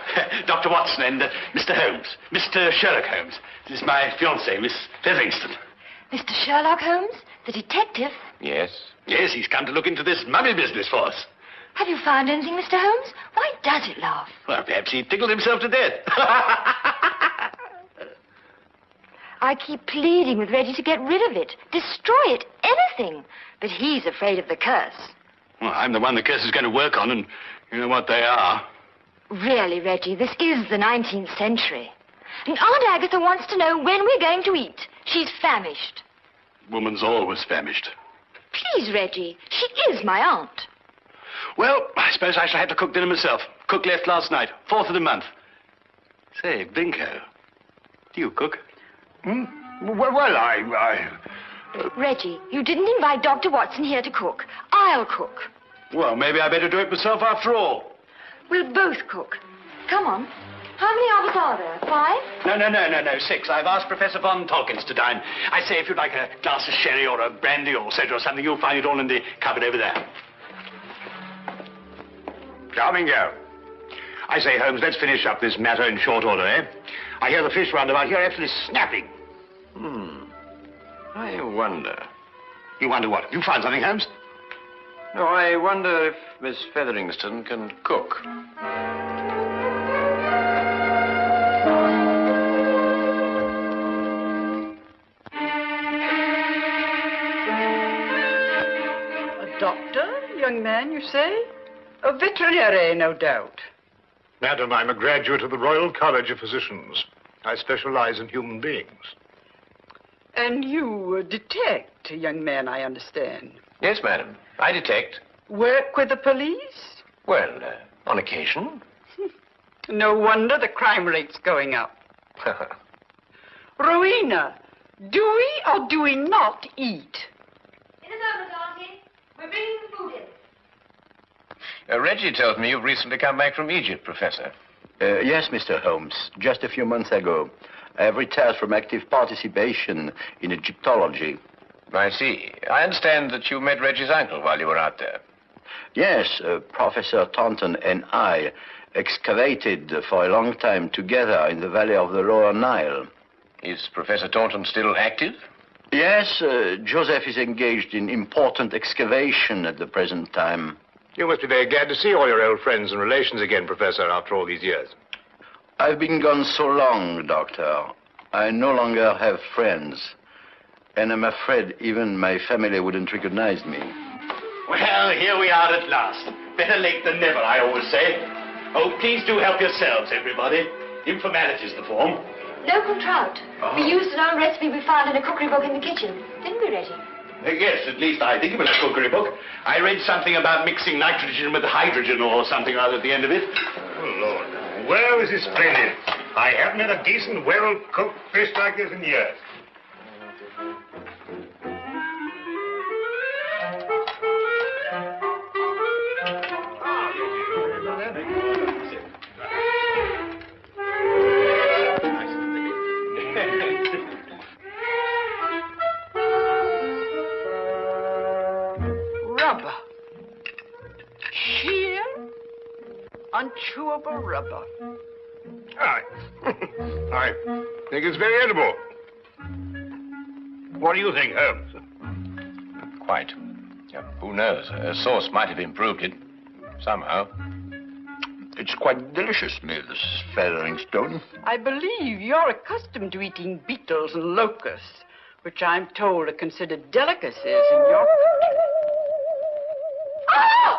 Dr. Watson, and Mr. Holmes, Mr. Sherlock Holmes. This is my fiancée, Miss Featherington. Mr. Sherlock Holmes, the detective? Yes. Yes, he's come to look into this mummy business for us. Have you found anything, Mr. Holmes? Why does it laugh? Well, perhaps he tickled himself to death. I keep pleading with Reggie to get rid of it, destroy it, anything. But he's afraid of the curse. Well, I'm the one the curse is going to work on, and you know what they are. Really, Reggie, this is the 19th century. And Aunt Agatha wants to know when we're going to eat. She's famished. Woman's always famished. Please, Reggie, she is my aunt. Well, I suppose I shall have to cook dinner myself. Cook left last night, 4th of the month. Say, Binko, do you cook? Well, I... Reggie, you didn't invite Dr. Watson here to cook. I'll cook. Well, maybe I better do it myself after all. We'll both cook. Come on. How many of us are there? 5? No, 6. I've asked Professor Von Tolkins to dine. I say, if you'd like a glass of sherry or a brandy or soda or something, you'll find it all in the cupboard over there. Charming girl. I say, Holmes, let's finish up this matter in short order, eh? I hear the fish round about here actually snapping. I wonder. You wonder what? You found something, Holmes? No, I wonder if Miss Featherington can cook. A doctor, young man, you say? A veterinary, no doubt. Madam, I'm a graduate of the Royal College of Physicians. I specialize in human beings. And you detect, young man, I understand. Yes, madam. I detect. Work with the police? Well, on occasion. No wonder the crime rate's going up. Rowena, do we or do we not eat? In a moment, Auntie. We're bringing the food in. Reggie tells me you've recently come back from Egypt, Professor. Yes, Mr. Holmes. Just a few months ago. I have retired from active participation in Egyptology. I see. I understand that you met Reggie's uncle while you were out there. Yes, Professor Taunton and I excavated for a long time together in the valley of the Lower Nile. Is Professor Taunton still active? Yes, Joseph is engaged in important excavation at the present time. You must be very glad to see all your old friends and relations again, Professor, after all these years. I've been gone so long, Doctor. I no longer have friends. And I'm afraid even my family wouldn't recognize me. Well, here we are at last. Better late than never, I always say. Oh, please do help yourselves, everybody. Informality's the form. Local trout. We used an old recipe we found in a cookery book in the kitchen. Didn't we, Reggie? Yes, at least I think it was a cookery book. I read something about mixing nitrogen with hydrogen or something or other at the end of it. Oh, Lord. Well, this is splendid. I haven't had a decent, well-cooked fish like this in years. Rubber. Sheer, unchewable rubber. I think it's very edible. What do you think, Holmes? Quite. Who knows? A sauce might have improved it. Somehow. It's quite delicious, Miss Featheringstone. I believe you're accustomed to eating beetles and locusts, which I'm told are considered delicacies in your country. Oh!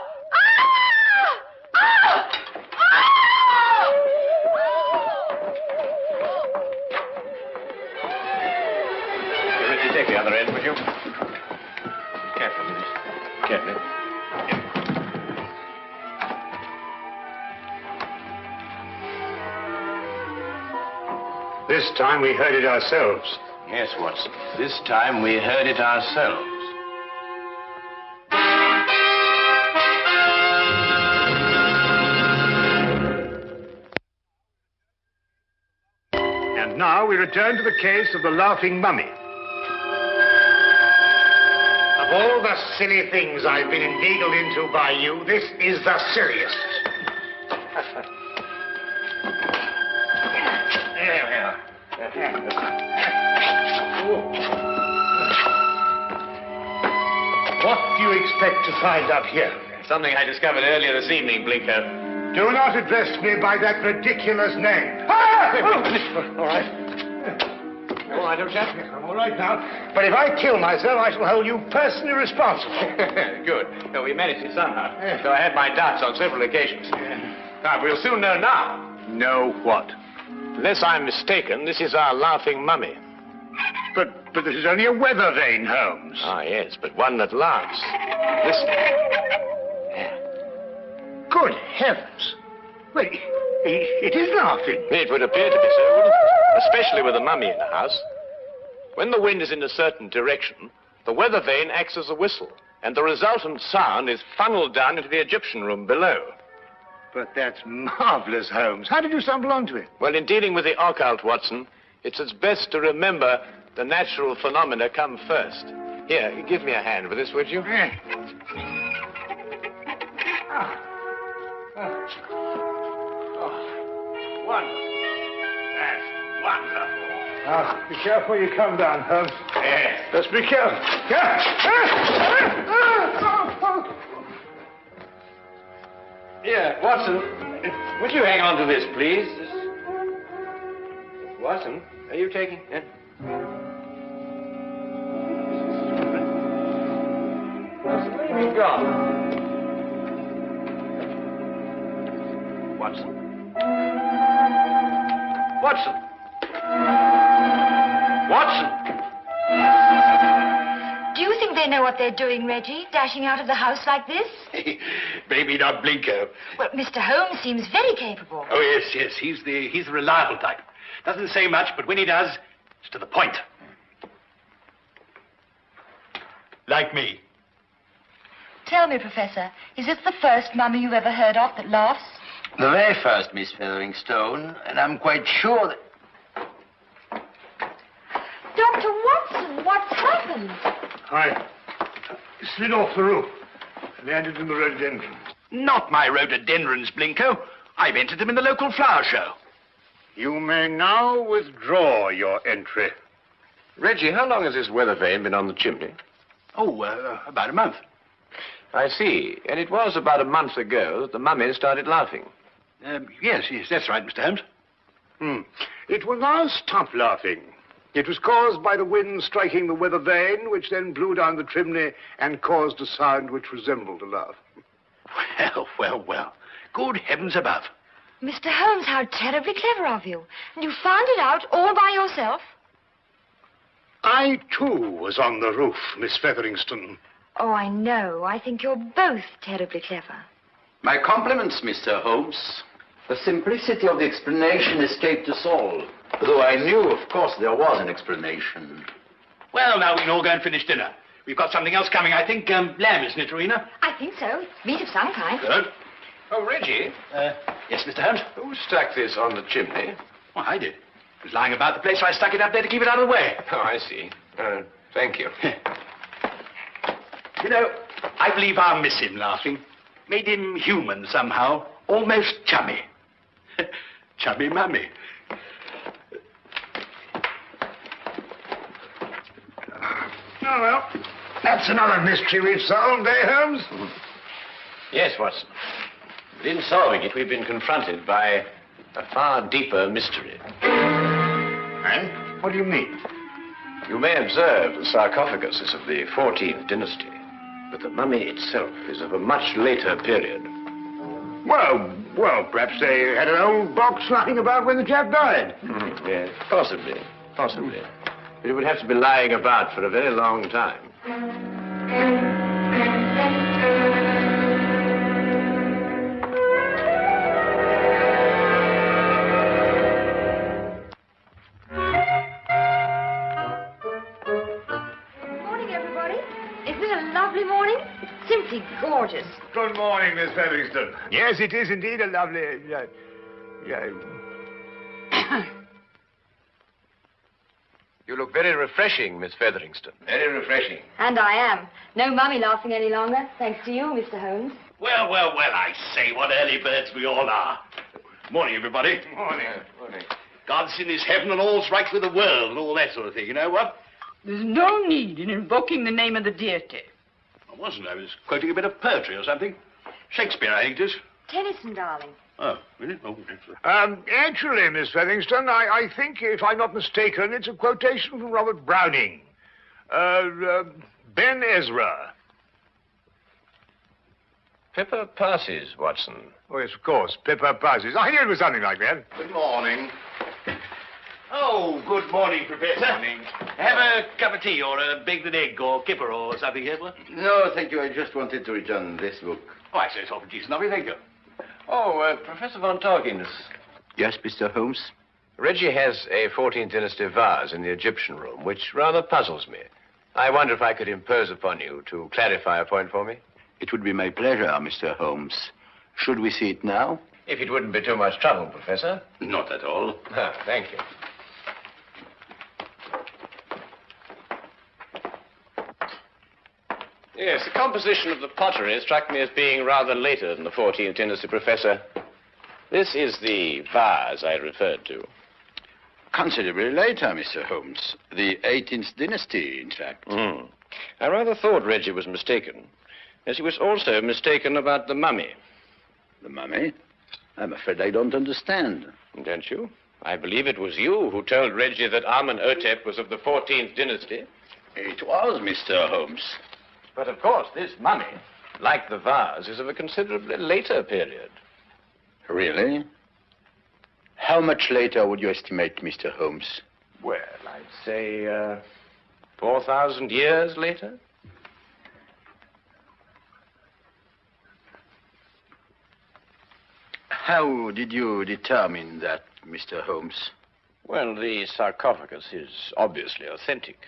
Richie, take the other end, would you? Carefully, miss. Carefully. This time we heard it ourselves. Yes, Watson. This time we heard it ourselves. And now we return to the case of the laughing mummy. Of all the silly things I've been inveigled into by you, this is the silliest. There we are. What do you expect to find up here? Something I discovered earlier this evening, Blinker. Do not address me by that ridiculous name. All right. All right, old chap. I'm all right now. But if I kill myself, I shall hold you personally responsible. Good. Well, we managed it somehow. Though I had my doubts on several occasions. Now, we'll soon know now. Know what? Unless I'm mistaken, this is our laughing mummy. But this is only a weather vane, Holmes. Ah, yes, but one that laughs. Listen. Good heavens. Well, it is laughing. It would appear to be so, wouldn't it? Especially with a mummy in the house. When the wind is in a certain direction, the weather vane acts as a whistle, and the resultant sound is funneled down into the Egyptian room below. But that's marvelous, Holmes. How did you stumble onto it? Well, in dealing with the occult, Watson, it's as best to remember the natural phenomena come first. Here, give me a hand with this, would you? Wonderful. That's wonderful. Now, be careful you come down, Holmes. Yes. Just be careful. Here, Watson, would you hang on to this, please? Watson, are you taking... Watson, where have you gone? Watson? Watson? Watson? Do you think they know what they're doing, Reggie, dashing out of the house like this? Maybe not Blinko. Well, Mr. Holmes seems very capable. Oh, yes. He's the reliable type. Doesn't say much, but when he does, it's to the point. Like me. Tell me, Professor, is this the first mummy you've ever heard of that laughs? The very first, Miss Featheringstone, and I'm quite sure that... Dr. Watson, what's happened? I slid off the roof. Landed in the rhododendron. Not my rhododendrons, Blinko. I've entered them in the local flower show. You may now withdraw your entry. Reggie, how long has this weather vane been on the chimney? Oh, about a month. I see. And it was about a month ago that the mummy started laughing. Yes, that's right, Mr. Holmes. It will now stop laughing. It was caused by the wind striking the weather vane, which then blew down the chimney and caused a sound which resembled a laugh. Well. Good heavens above. Mr. Holmes, how terribly clever of you. And you found it out all by yourself? I, too, was on the roof, Miss Featheringstone. Oh, I know. I think you're both terribly clever. My compliments, Mr. Holmes. The simplicity of the explanation escaped us all. Though I knew, of course, there was an explanation. Well, now we can all go and finish dinner. We've got something else coming, I think. Lamb, isn't it, Rowena? I think so. Meat of some kind. Good. Oh, Reggie. Yes, Mr. Holmes? Who stuck this on the chimney? Well, I did. It was lying about the place, so I stuck it up there to keep it out of the way. Oh, I see. Thank you. You know, I believe I'll miss him laughing. Made him human somehow. Almost chummy. Chummy mummy. Oh, well, that's another mystery we've solved, eh, Holmes? Yes, Watson. But in solving it, we've been confronted by a far deeper mystery. And? What do you mean? You may observe the sarcophagus is of the 14th dynasty, but the mummy itself is of a much later period. Well, perhaps they had an old box lying about when the chap died. Yes, possibly. But it would have to be lying about for a very long time. Morning, everybody. Isn't it a lovely morning? Simply gorgeous. Good morning, Miss Featherston. Yes, it is indeed a lovely... You look very refreshing, Miss Featherington. Very refreshing. And I am. No mummy laughing any longer, thanks to you, Mr. Holmes. Well, I say, what early birds we all are. Morning, everybody. Morning. God's in his heaven and all's right with the world and all that sort of thing, you know what? There's no need in invoking the name of the deity. I wasn't. I was quoting a bit of poetry or something. Shakespeare, I think it is. Tennyson, darling. Oh, really? Oh, excellent. Actually, Miss Featherston, I think, if I'm not mistaken, it's a quotation from Robert Browning. Ben Ezra. Pippa passes, Watson. Oh, yes, of course. Pippa passes. I knew it was something like that. Good morning. Oh, good morning, Professor. Morning. Have a cup of tea or a baked egg or kipper or something, Hitler? No, thank you. I just wanted to return this book. Oh, I say it's awfully decent of you, thank you. Oh, Professor Von Torkins. Yes, Mr. Holmes? Reggie has a 14th dynasty vase in the Egyptian room, which rather puzzles me. I wonder if I could impose upon you to clarify a point for me. It would be my pleasure, Mr. Holmes. Should we see it now? If it wouldn't be too much trouble, Professor. Not at all. Thank you. Yes, the composition of the pottery struck me as being rather later than the 14th dynasty, Professor. This is the vase I referred to. Considerably later, Mr. Holmes. The 18th dynasty, in fact. I rather thought Reggie was mistaken, as he was also mistaken about the mummy. The mummy? I'm afraid I don't understand. Don't you? I believe it was you who told Reggie that Amenhotep was of the 14th dynasty. It was, Mr. Holmes. But of course, this mummy, like the vase, is of a considerably later period. Really? How much later would you estimate, Mr. Holmes? Well, I'd say 4,000 years later. How did you determine that, Mr. Holmes? Well, the sarcophagus is obviously authentic.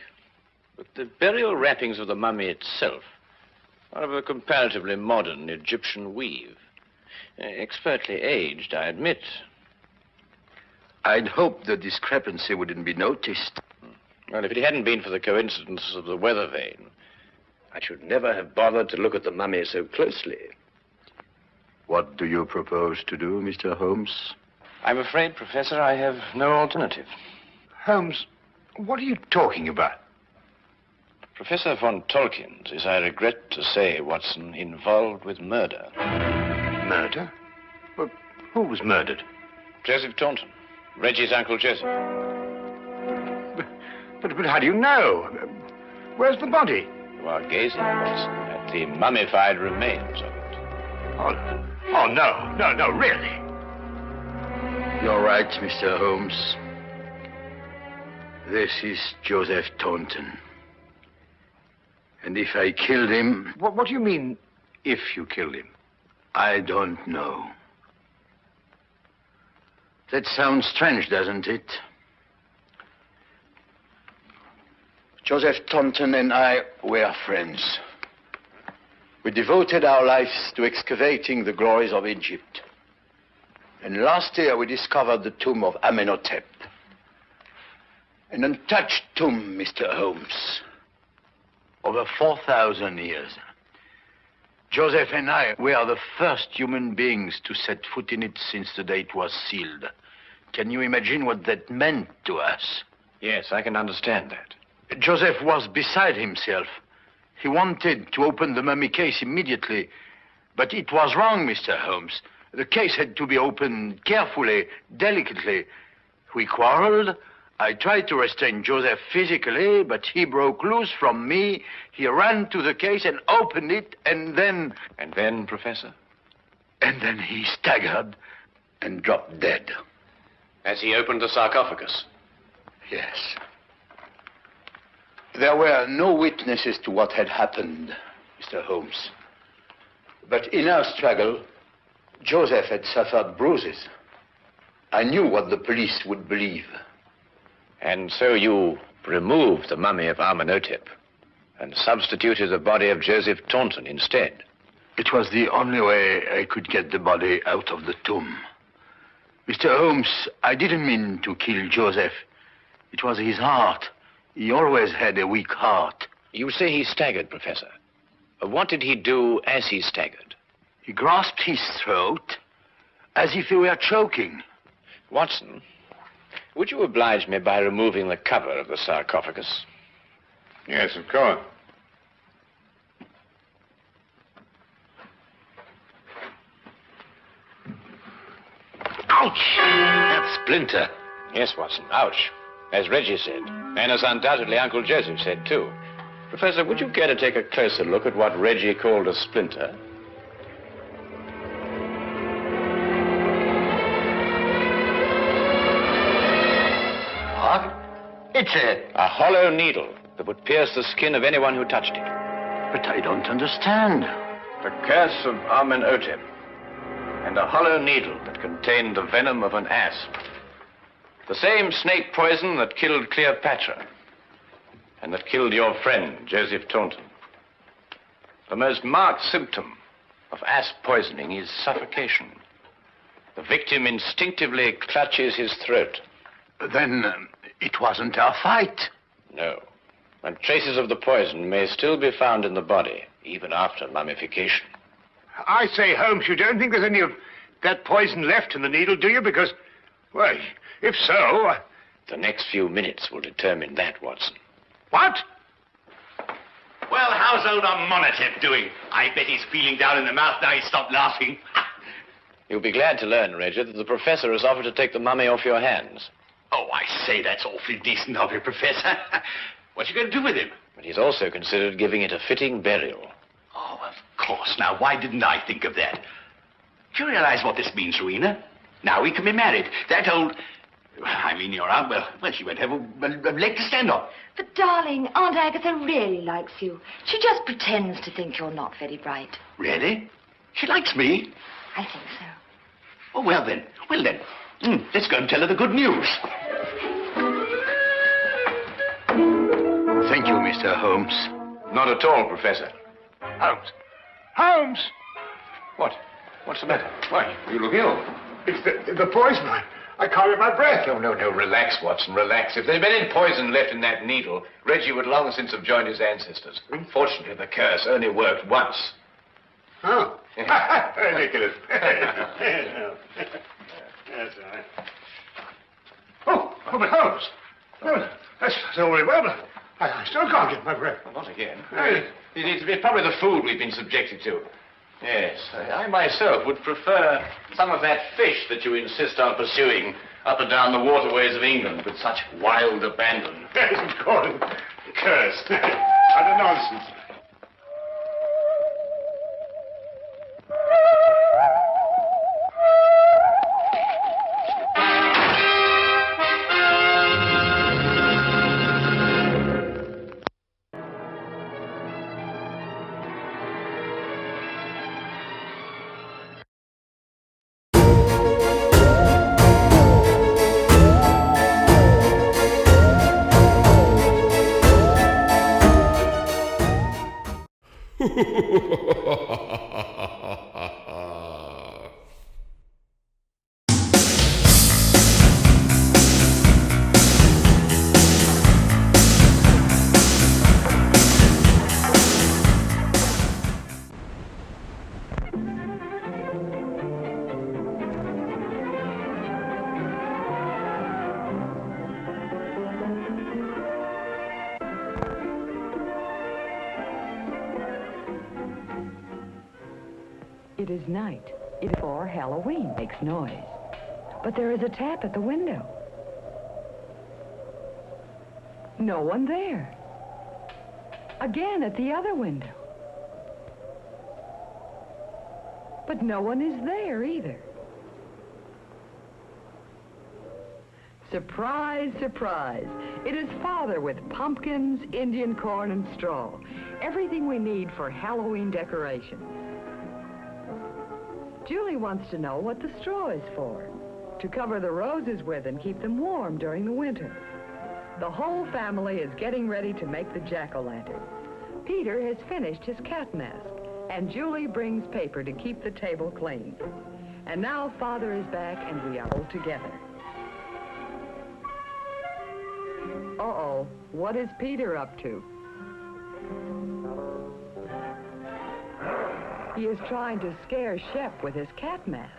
But the burial wrappings of the mummy itself are of a comparatively modern Egyptian weave. Expertly aged, I admit. I'd hoped the discrepancy wouldn't be noticed. Well, if it hadn't been for the coincidence of the weather vane, I should never have bothered to look at the mummy so closely. What do you propose to do, Mr. Holmes? I'm afraid, Professor, I have no alternative. Holmes, what are you talking about? Professor Von Torkins is, I regret to say, Watson, involved with murder. Murder? Well, who was murdered? Joseph Taunton, Reggie's Uncle Joseph. But how do you know? Where's the body? You are gazing, Watson, at the mummified remains of it. Oh, no, really. You're right, Mr. Holmes. This is Joseph Taunton. And if I killed him... What do you mean, if you killed him? I don't know. That sounds strange, doesn't it? Joseph Taunton and I were friends. We devoted our lives to excavating the glories of Egypt. And last year we discovered the tomb of Amenhotep. An untouched tomb, Mr. Holmes. Over 4,000 years. Joseph and I were the first human beings to set foot in it since the day it was sealed. Can you imagine what that meant to us? Yes, I can understand that. Joseph was beside himself. He wanted to open the mummy case immediately. But it was wrong, Mr. Holmes. The case had to be opened carefully, delicately. We quarreled. I tried to restrain Joseph physically, but he broke loose from me. He ran to the case and opened it, and then... And then, Professor? And then he staggered and dropped dead. As he opened the sarcophagus? Yes. There were no witnesses to what had happened, Mr. Holmes. But in our struggle, Joseph had suffered bruises. I knew what the police would believe. And so you removed the mummy of Amenhotep and substituted the body of Joseph Taunton instead? It was the only way I could get the body out of the tomb. Mr. Holmes, I didn't mean to kill Joseph. It was his heart. He always had a weak heart. You say he staggered, Professor. What did he do as he staggered? He grasped his throat as if he were choking. Watson, would you oblige me by removing the cover of the sarcophagus? Yes, of course. Ouch! That splinter. Yes, Watson, ouch. As Reggie said, and as undoubtedly Uncle Joseph said, too. Professor, would you care to take a closer look at what Reggie called a splinter? What? It's a hollow needle that would pierce the skin of anyone who touched it. But I don't understand. The curse of Amenhotep, and a hollow needle that contained the venom of an asp. The same snake poison that killed Cleopatra and that killed your friend, Joseph Taunton. The most marked symptom of asp poisoning is suffocation. The victim instinctively clutches his throat. Then it wasn't our fight. No. And traces of the poison may still be found in the body, even after mummification. I say, Holmes, you don't think there's any of that poison left in the needle, do you? Because, well, if so... The next few minutes will determine that, Watson. What? Well, how's old Amenhotep doing? I bet he's feeling down in the mouth now he's stopped laughing. You'll be glad to learn, Reggie, that the professor has offered to take the mummy off your hands. Oh, I say, that's awfully decent of you, Professor. What you going to do with him? But he's also considered giving it a fitting burial. Oh, of course. Now, why didn't I think of that? Do you realize what this means, Rowena? Now we can be married. That old... I mean, your aunt, well, she won't have a leg to stand on. But, darling, Aunt Agatha really likes you. She just pretends to think you're not very bright. Really? She likes me? I think so. Oh, well then. Let's go and tell her the good news. Thank you, Mr. Holmes. Not at all, Professor. Holmes! Holmes! What? What's the matter? Why, you look ill. It's the poison. I can't get my breath. No, relax, Watson, relax. If there'd been any poison left in that needle, Reggie would long since have joined his ancestors. Fortunately, the curse only worked once. Oh. Ridiculous. That's all right. Oh, but Holmes. Well, that's all very well, but I still can't get my breath. Well, not again. It's probably the food we've been subjected to. Yes, I myself would prefer some of that fish that you insist on pursuing up and down the waterways of England with such wild abandon. Yes, of course. Curse. Utter nonsense. It is night. It before Halloween makes noise. But there is a tap at the window. No one there. Again at the other window. But no one is there either. Surprise, surprise. It is Father with pumpkins, Indian corn, and straw. Everything we need for Halloween decoration. Julie wants to know what the straw is for. To cover the roses with and keep them warm during the winter. The whole family is getting ready to make the jack-o'-lantern. Peter has finished his cat mask, and Julie brings paper to keep the table clean. And now Father is back, and we are all together. Uh-oh, what is Peter up to? He is trying to scare Shep with his cat mask.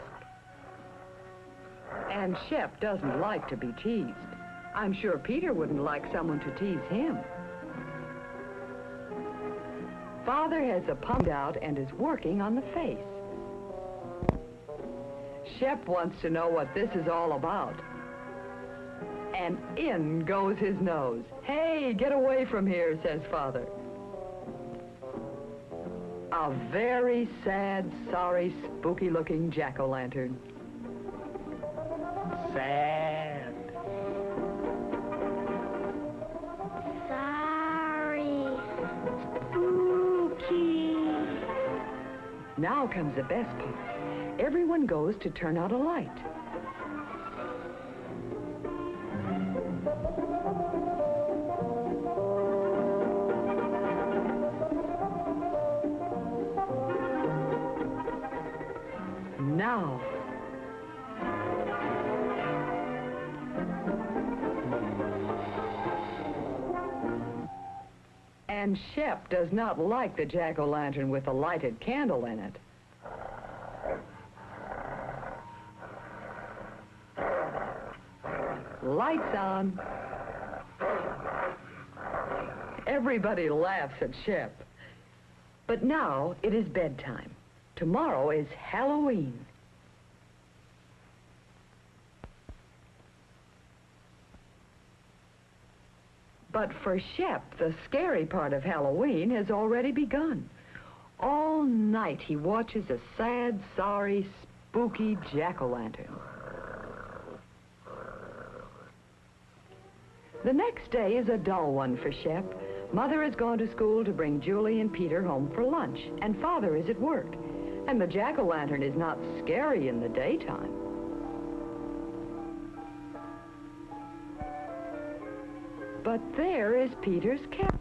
And Shep doesn't like to be teased. I'm sure Peter wouldn't like someone to tease him. Father has the pump out and is working on the face. Shep wants to know what this is all about. And in goes his nose. Hey, get away from here, says Father. A very sad, sorry, spooky-looking jack-o'-lantern. Sad. Sorry. Spooky. Now comes the best part. Everyone goes to turn out a light. Now. And Shep does not like the jack-o'-lantern with a lighted candle in it. Lights on. Everybody laughs at Shep. But now it is bedtime. Tomorrow is Halloween. But for Shep, the scary part of Halloween has already begun. All night he watches a sad, sorry, spooky jack-o'-lantern. The next day is a dull one for Shep. Mother has gone to school to bring Julie and Peter home for lunch, and Father is at work. And the jack-o'-lantern is not scary in the daytime. But there is Peter's cat.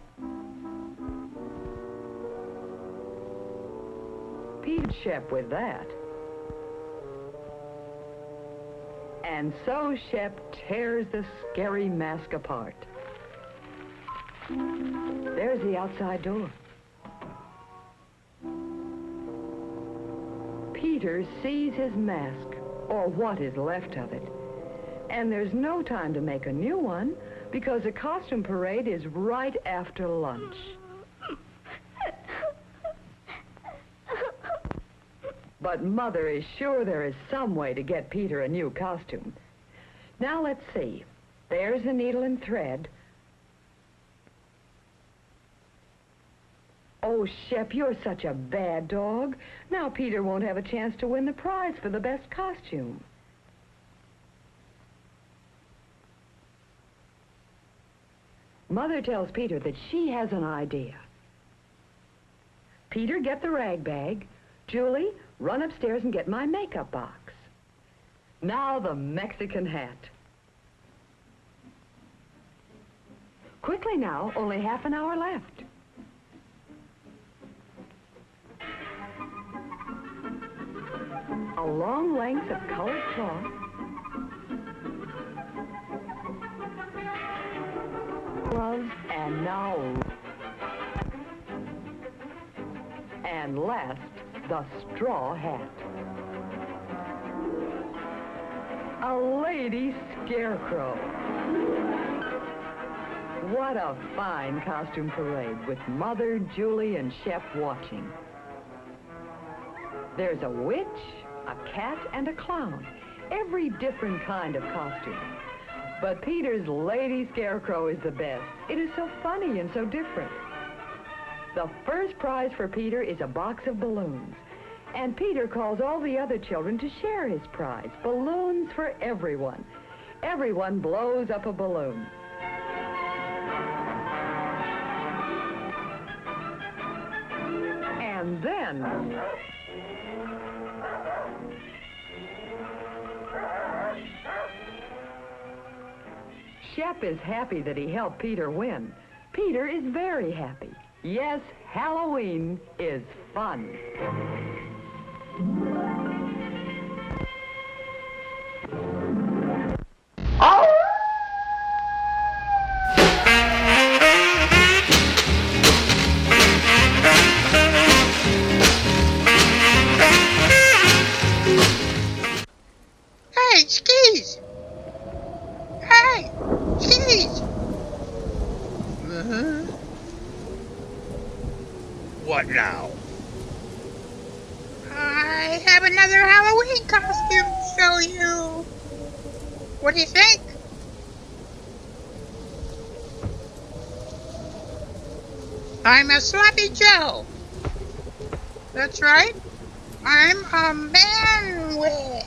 Peter Shep with that. And so Shep tears the scary mask apart. There's the outside door. Peter sees his mask, or what is left of it. And there's no time to make a new one, because the costume parade is right after lunch. But Mother is sure there is some way to get Peter a new costume. Now let's see. There's the needle and thread. Oh, Shep, you're such a bad dog. Now Peter won't have a chance to win the prize for the best costume. Mother tells Peter that she has an idea. Peter, get the rag bag. Julie, run upstairs and get my makeup box. Now the Mexican hat. Quickly now, only half an hour left. length of colored cloth. Gloves, and now... And last, the straw hat. A lady scarecrow. What a fine costume parade with Mother, Julie, and Shep watching. There's a witch, a cat, and a clown. Every different kind of costume. But Peter's lady scarecrow is the best. It is so funny and so different. The first prize for Peter is a box of balloons. And Peter calls all the other children to share his prize. Balloons for everyone. Everyone blows up a balloon. And then... Shep is happy that he helped Peter win. Peter is very happy. Yes, Halloween is fun. Hey, Skeez! Hey, Skeez! What now? I have another Halloween costume to show you. What do you think? I'm a Sloppy Joe. That's right. I'm a man witch.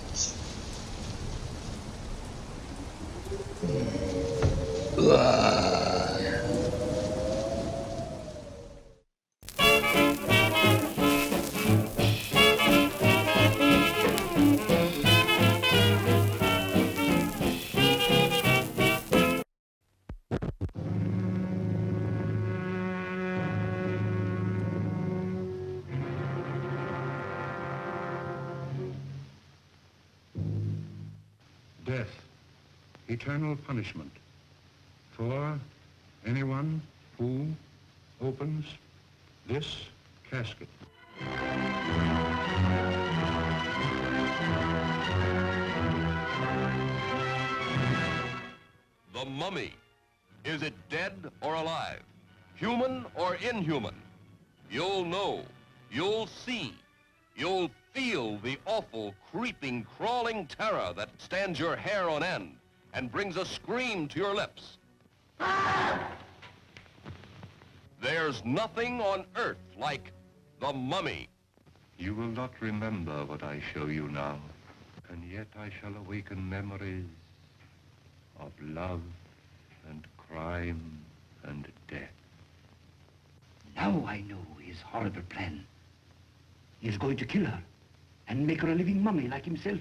Death, eternal punishment for anyone who opens this casket. The mummy. Is it dead or alive? Human or inhuman? You'll know. You'll see. You'll feel the awful, creeping, crawling terror that stands your hair on end and brings a scream to your lips. There's nothing on earth like the mummy. You will not remember what I show you now, and yet I shall awaken memories of love and crime and death. Now I know his horrible plan. He is going to kill her and make her a living mummy like himself.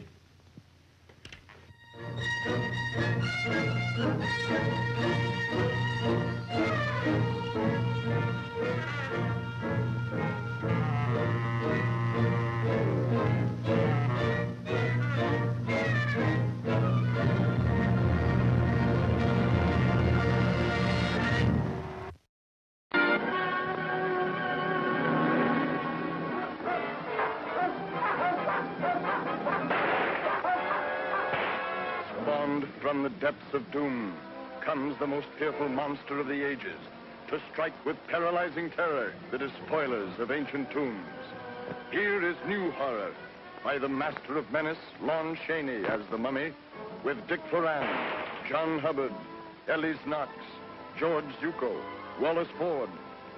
From the depths of doom comes the most fearful monster of the ages, to strike with paralyzing terror the despoilers of ancient tombs. Here is new horror by the master of menace, Lon Chaney as the mummy, with Dick Foran, John Hubbard, Ellis Knox, George Zuko, Wallace Ford,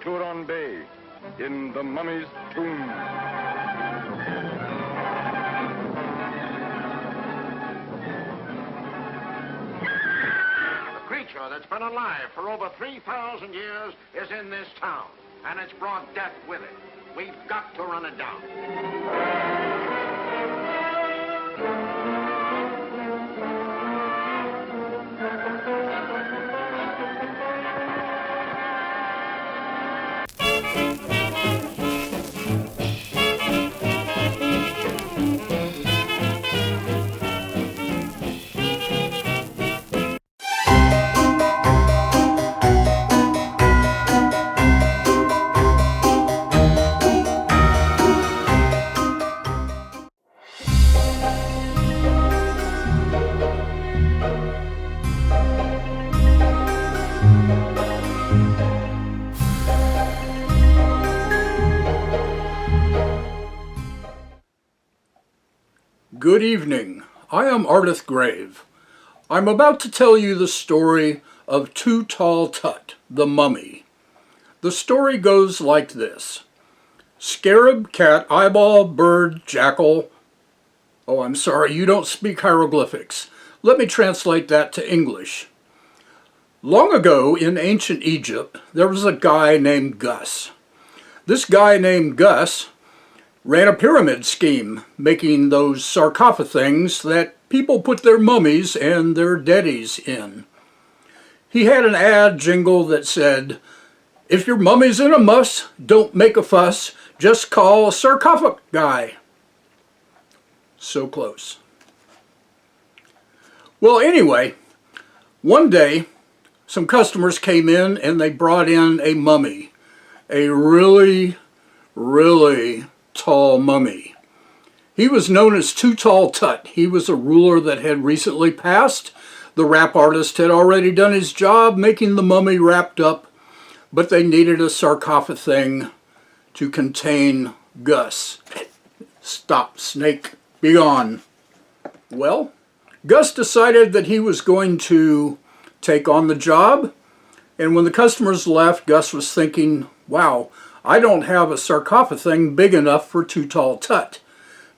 Turon Bay, in The Mummy's Tomb. Creature that's been alive for over 3,000 years is in this town, and it's brought death with it. We've got to run it down. Good evening. I am Ardeth Grave. I'm about to tell you the story of Too Tall Tut, the mummy. The story goes like this. Scarab, cat, eyeball, bird, jackal. Oh, I'm sorry, you don't speak hieroglyphics. Let me translate that to English. Long ago in ancient Egypt, there was a guy named Gus. This guy named Gus ran a pyramid scheme, making those sarcophags that people put their mummies and their deadies in. He had an ad jingle that said, "If your mummy's in a muss, don't make a fuss, just call a sarcophagus guy." So close. Well, anyway, one day, some customers came in and they brought in a mummy, a really, really tall mummy. He was known as Too Tall Tut. He was a ruler that had recently passed. The rap artist had already done his job making the mummy wrapped up, but they needed a sarcophagus to contain Gus. Stop, snake, be gone. Well, Gus decided that he was going to take on the job, and when the customers left, Gus was thinking, wow, I don't have a sarcophagus big enough for Too Tall Tut.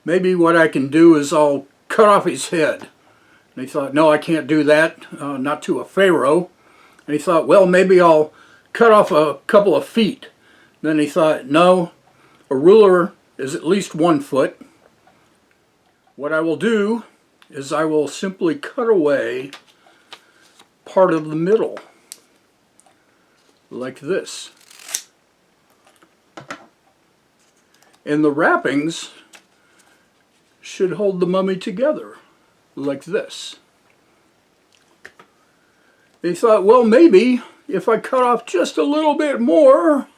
Maybe what I can do is I'll cut off his head. And he thought, no, I can't do that, not to a pharaoh. And he thought, well, maybe I'll cut off a couple of feet. Then he thought, no, a ruler is at least 1 foot. What I will do is I will simply cut away part of the middle, like this. And the wrappings should hold the mummy together, like this. They thought, well, maybe if I cut off just a little bit more,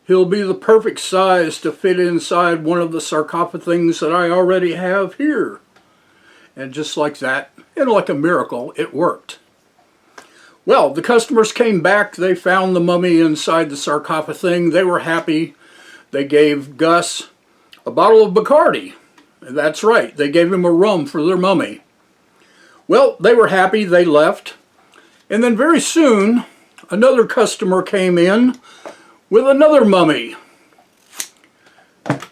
he'll be the perfect size to fit inside one of the sarcophags that I already have here. And just like that, and like a miracle, it worked. Well, the customers came back. They found the mummy inside the sarcophagus. They were happy. They gave Gus a bottle of Bacardi. That's right, they gave him a rum for their mummy. Well, they were happy. They left. And then very soon, another customer came in with another mummy.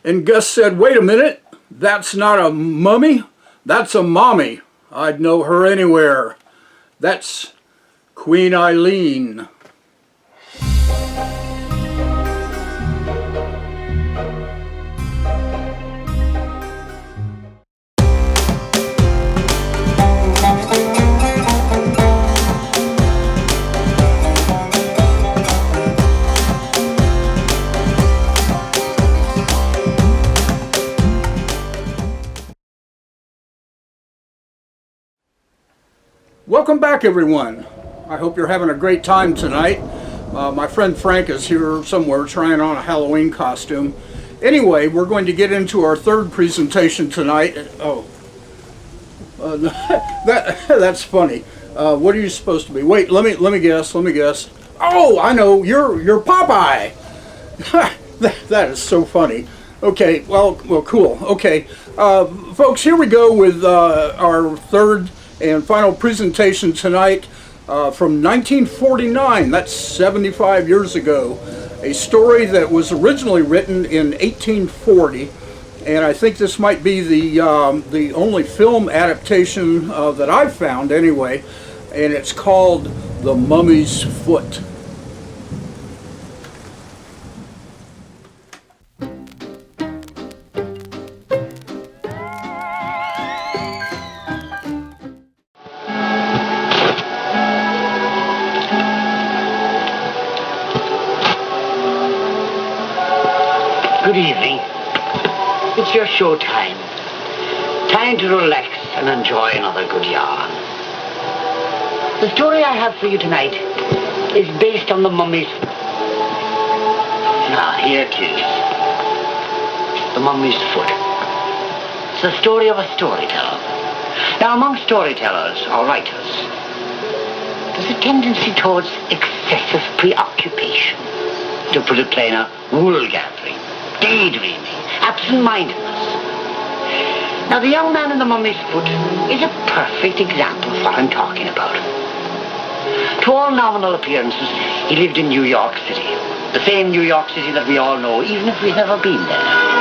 And Gus said, wait a minute, that's not a mummy, that's a mommy. I'd know her anywhere. That's Queen Eileen. Welcome back, everyone. I hope you're having a great time tonight. My friend Frank is here somewhere trying on a Halloween costume. Anyway, we're going to get into our third presentation tonight. Oh, that's funny. What are you supposed to be? Wait, let me guess. Oh, I know. You're Popeye. That is so funny. Okay, well, cool. Okay, folks, here we go with our third and final presentation tonight from 1949. That's 75 years ago. A story that was originally written in 1840, and I think this might be the only film adaptation that I've found anyway, and it's called The Mummy's Foot. Good evening. It's your show time. Time to relax and enjoy another good yarn. The story I have for you tonight is based on the mummy's... Now, here it is. The Mummy's Foot. It's the story of a storyteller. Now, among storytellers or writers, there's a tendency towards excessive preoccupation. To put it plainer, wool gathering, daydreaming, absent-mindedness. Now, the young man in the mummy's foot is a perfect example of what I'm talking about. To all nominal appearances, he lived in New York City. The same New York City that we all know, even if we've never been there.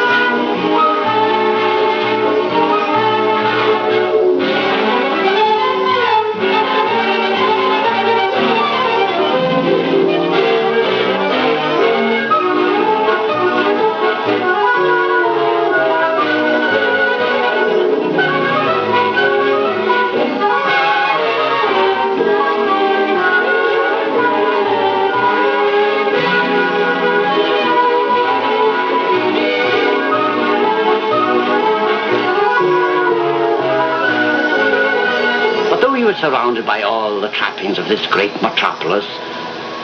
Surrounded by all the trappings of this great metropolis,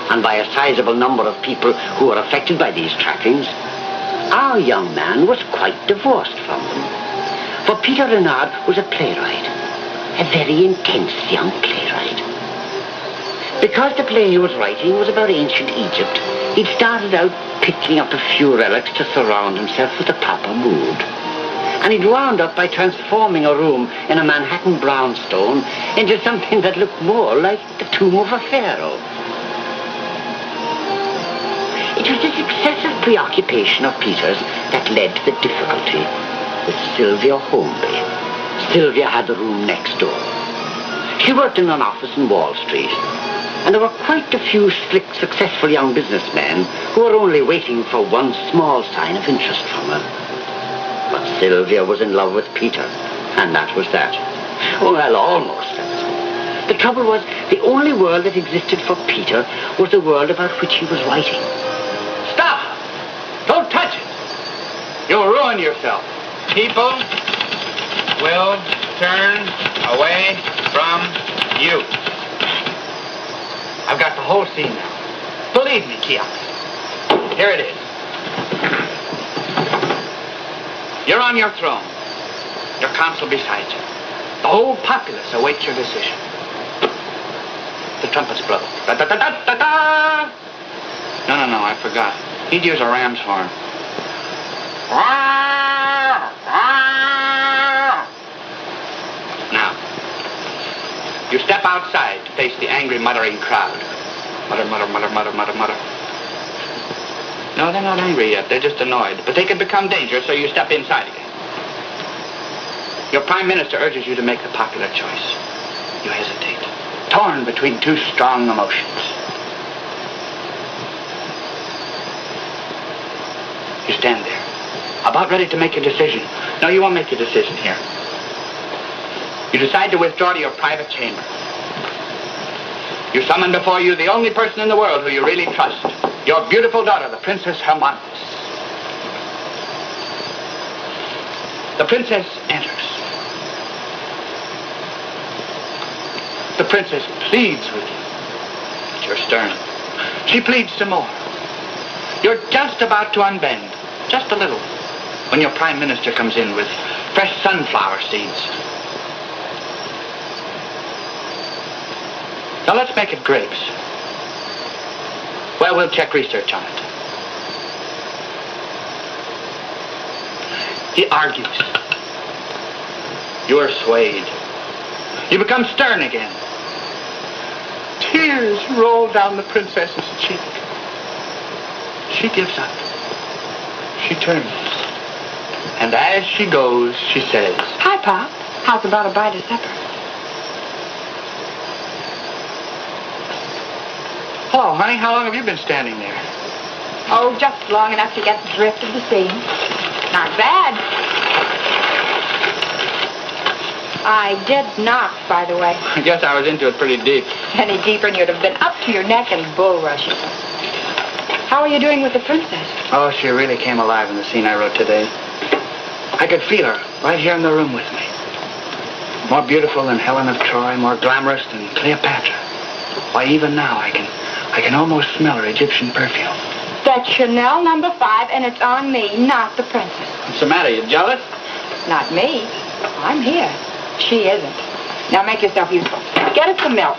and by a sizable number of people who were affected by these trappings, our young man was quite divorced from them. For Peter Renard was a playwright, a very intense young playwright. Because the play he was writing was about ancient Egypt, he'd started out picking up a few relics to surround himself with the proper mood. And he'd wound up by transforming a room in a Manhattan brownstone into something that looked more like the tomb of a pharaoh. It was this excessive preoccupation of Peter's that led to the difficulty with Sylvia Holmby. Sylvia had the room next door. She worked in an office in Wall Street, and there were quite a few slick, successful young businessmen who were only waiting for one small sign of interest from her. But Sylvia was in love with Peter, and that was that. Well, almost that. The trouble was, the only world that existed for Peter was the world about which he was writing. Stop! Don't touch it! You'll ruin yourself. People will turn away from you. I've got the whole scene now. Believe me, Keok. Here it is. You're on your throne. Your council beside you. The whole populace awaits your decision. The trumpets blow. Da-da-da-da-da-da! No, I forgot. He'd use a ram's horn. Now, you step outside to face the angry, muttering crowd. Mutter, mutter, mutter, mutter, mutter, mutter. No, they're not angry yet. They're just annoyed. But they can become dangerous, so you step inside again. Your Prime Minister urges you to make the popular choice. You hesitate, torn between two strong emotions. You stand there, about ready to make a decision. No, you won't make your decision here. You decide to withdraw to your private chamber. You summon before you the only person in the world who you really trust. Your beautiful daughter, the Princess Hermonthis. The princess enters. The princess pleads with you, but you're stern. She pleads some more. You're just about to unbend, just a little, when your Prime Minister comes in with fresh sunflower seeds. Now let's make it grapes. Well, we'll check research on it. He argues. You are swayed. You become stern again. Tears roll down the princess's cheek. She gives up. She turns. And as she goes, she says, Hi, Pop. How's about a bite of supper? Hello, honey. How long have you been standing there? Oh, just long enough to get the drift of the scene. Not bad. I did knock, by the way. I guess I was into it pretty deep. Any deeper and you'd have been up to your neck in bulrushes. How are you doing with the princess? Oh, she really came alive in the scene I wrote today. I could feel her right here in the room with me. More beautiful than Helen of Troy, more glamorous than Cleopatra. Why, even now I can almost smell her Egyptian perfume. That's Chanel No. 5, and it's on me, not the princess. What's the matter? You jealous? Not me. I'm here. She isn't. Now make yourself useful. Get us some milk.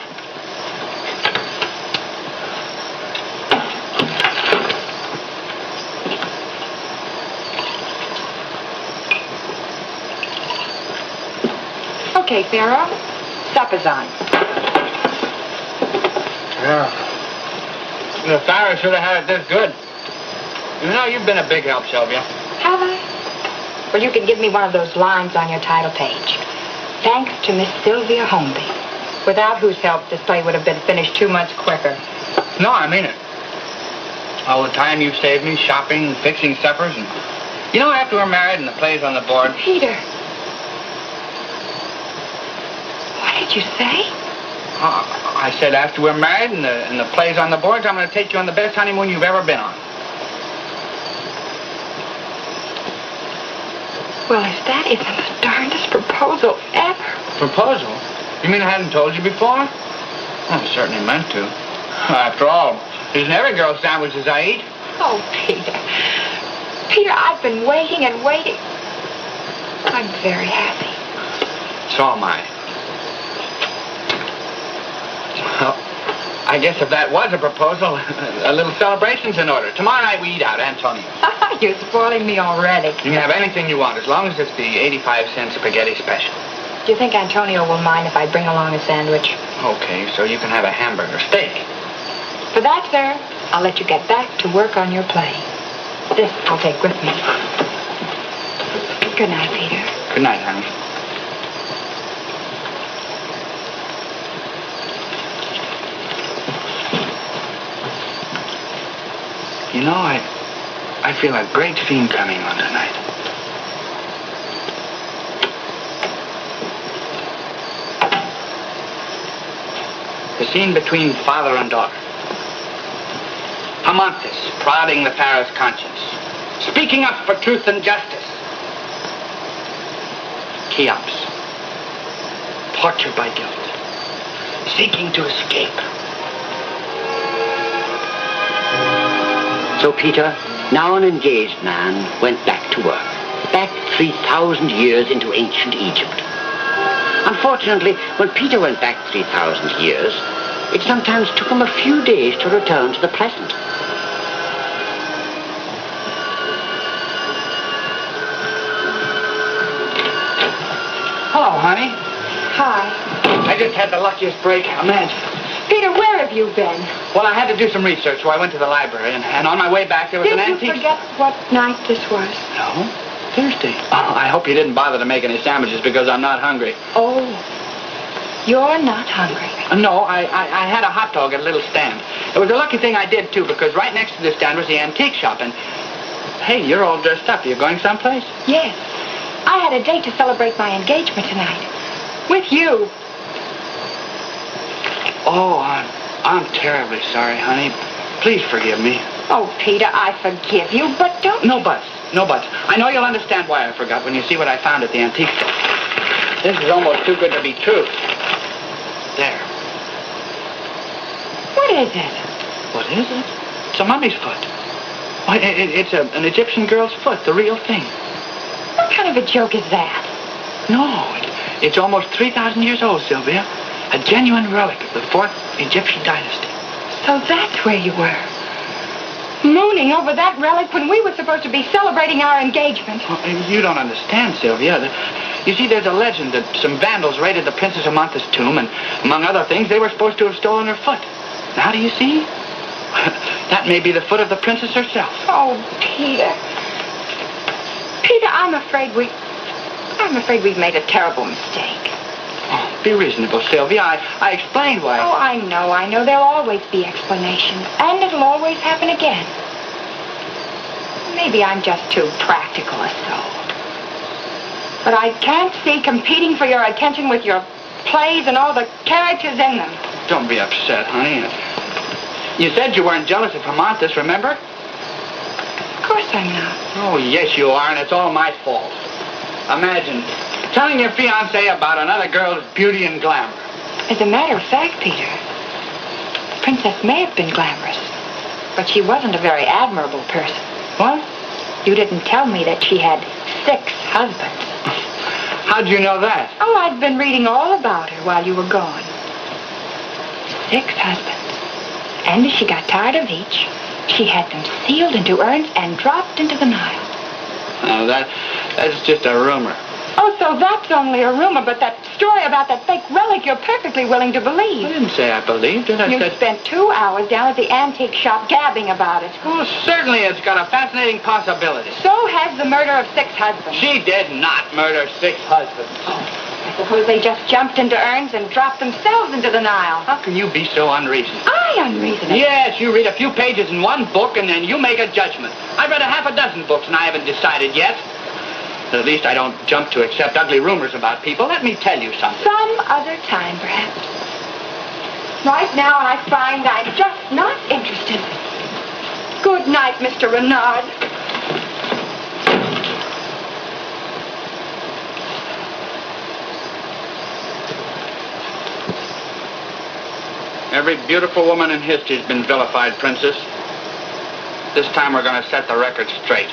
Okay, Pharaoh. Supper's on. Yeah. The Pharaoh should have had it this good. You know, you've been a big help, Sylvia. Have I? Well, you can give me one of those lines on your title page. Thanks to Miss Sylvia Holmby. Without whose help, this play would have been finished 2 months quicker. No, I mean it. All the time you saved me shopping, fixing suppers, and... You know, after we're married and the play's on the board... Peter. What did you say? I said after we're married and the play's on the boards, I'm going to take you on the best honeymoon you've ever been on. Well, if that isn't the darndest proposal ever. Proposal? You mean I hadn't told you before? Well, I certainly meant to. After all, isn't every girl sandwiches I eat? Oh, Peter. Peter, I've been waiting and waiting. I'm very happy. So am I. Well, I guess if that was a proposal, a little celebration's in order. Tomorrow night we eat out, Antonio. You're spoiling me already. You can have anything you want, as long as it's the 85-cent spaghetti special. Do you think Antonio will mind if I bring along a sandwich? Okay, so you can have a hamburger steak. For that, sir, I'll let you get back to work on your play. This I'll take with me. Good night, Peter. Good night, honey. You know, I feel a great scene coming on tonight. The scene between father and daughter. Amanthus, prodding the Pharaoh's conscience, speaking up for truth and justice. Cheops, tortured by guilt, seeking to escape. So Peter, now an engaged man, went back to work. Back 3,000 years into ancient Egypt. Unfortunately, when Peter went back 3,000 years, it sometimes took him a few days to return to the present. Hello, honey. Hi. I just had the luckiest break. Imagine. Peter, where have you been? Well, I had to do some research, so I went to the library, and on my way back there was an antique... Did you forget what night this was? No, Thursday. Oh, I hope you didn't bother to make any sandwiches because I'm not hungry. Oh, you're not hungry. No, I had a hot dog at a little stand. It was a lucky thing I did, too, because right next to the stand was the antique shop, and... Hey, you're all dressed up. Are you going someplace? Yes. I had a date to celebrate my engagement tonight. With you. Oh, I'm terribly sorry, honey. Please forgive me. Oh, Peter, I forgive you, but don't... No buts. No buts. I know you'll understand why I forgot when you see what I found at the antique store. This is almost too good to be true. There. What is it? What is it? It's a mummy's foot. Why, it's an Egyptian girl's foot, the real thing. What kind of a joke is that? No, it's almost 3,000 years old, Sylvia. A genuine relic of the 4th Egyptian dynasty. So that's where you were. Mooning over that relic when we were supposed to be celebrating our engagement. Well, you don't understand, Sylvia. You see, there's a legend that some vandals raided the Princess Amanthus' tomb, and among other things, they were supposed to have stolen her foot. Now, do you see? That may be the foot of the princess herself. Oh, Peter. Peter, I'm afraid we've made a terrible mistake. Oh, be reasonable, Sylvia. I explained why. Oh, I know. There'll always be explanations, and it'll always happen again. Maybe I'm just too practical a soul. But I can't see competing for your attention with your plays and all the characters in them. Don't be upset, honey. You said you weren't jealous of Amanthus, remember? Of course I'm not. Oh, yes, you are, and it's all my fault. Imagine telling your fiancé about another girl's beauty and glamour. As a matter of fact, Peter, the princess may have been glamorous, but she wasn't a very admirable person. What? You didn't tell me that she had 6 husbands. How'd you know that? Oh, I'd been reading all about her while you were gone. 6 husbands. And as she got tired of each, she had them sealed into urns and dropped into the Nile. Oh, that's just a rumor. Oh, so that's only a rumor, but that story about that fake relic you're perfectly willing to believe. I didn't say I believed it. I You said... spent 2 hours down at the antique shop gabbing about it. Oh, certainly it's got a fascinating possibility. So has the murder of 6 husbands. She did not murder 6 husbands. I suppose they just jumped into urns and dropped themselves into the Nile. How can you be so unreasonable? I unreasonable? Yes, you read a few pages in one book and then you make a judgment. I've read a half a dozen books and I haven't decided yet. At least I don't jump to accept ugly rumors about people. Let me tell you something. Some other time, perhaps. Right now, I find I'm just not interested. Good night, Mr. Renard. Every beautiful woman in history has been vilified, Princess. This time we're going to set the record straight.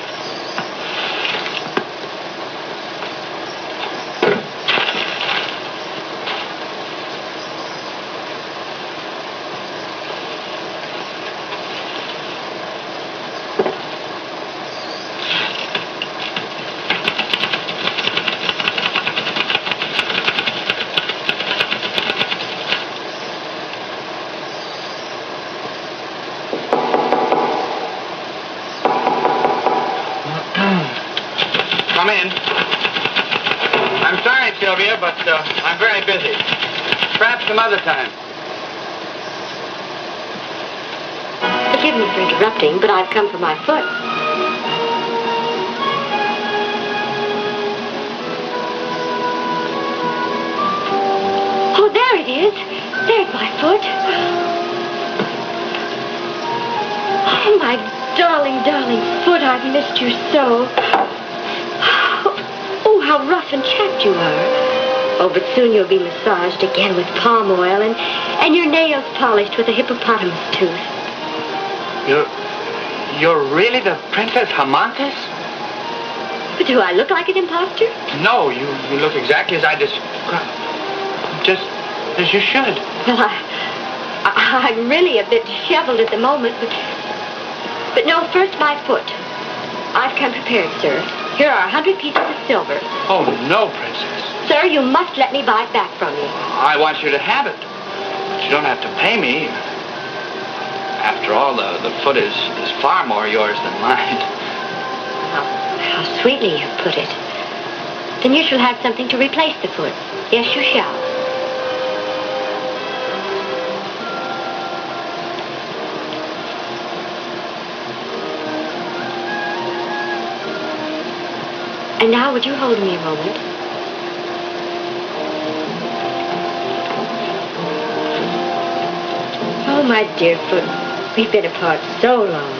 Come in. I'm sorry, Sylvia, but I'm very busy. Perhaps some other time. Forgive me for interrupting, but I've come for my foot. Oh, there it is. There's my foot. Oh, my darling, darling foot, I've missed you so. Oh, how rough and chapped you are. Oh, but soon you'll be massaged again with palm oil and your nails polished with a hippopotamus tooth. You're really the Princess Hermonthis? But do I look like an imposter? No, you look exactly as I described. Just as you should. Well, I'm really a bit disheveled at the moment, but no, first my foot. I've come prepared, sir. Here are 100 pieces of silver. Oh, no, Princess. Sir, you must let me buy it back from you. I want you to have it. But you don't have to pay me. After all, the foot is far more yours than mine. How sweetly you put it. Then you shall have something to replace the foot. Yes, you shall. And now, would you hold me a moment? Oh, my dear foot, we've been apart so long.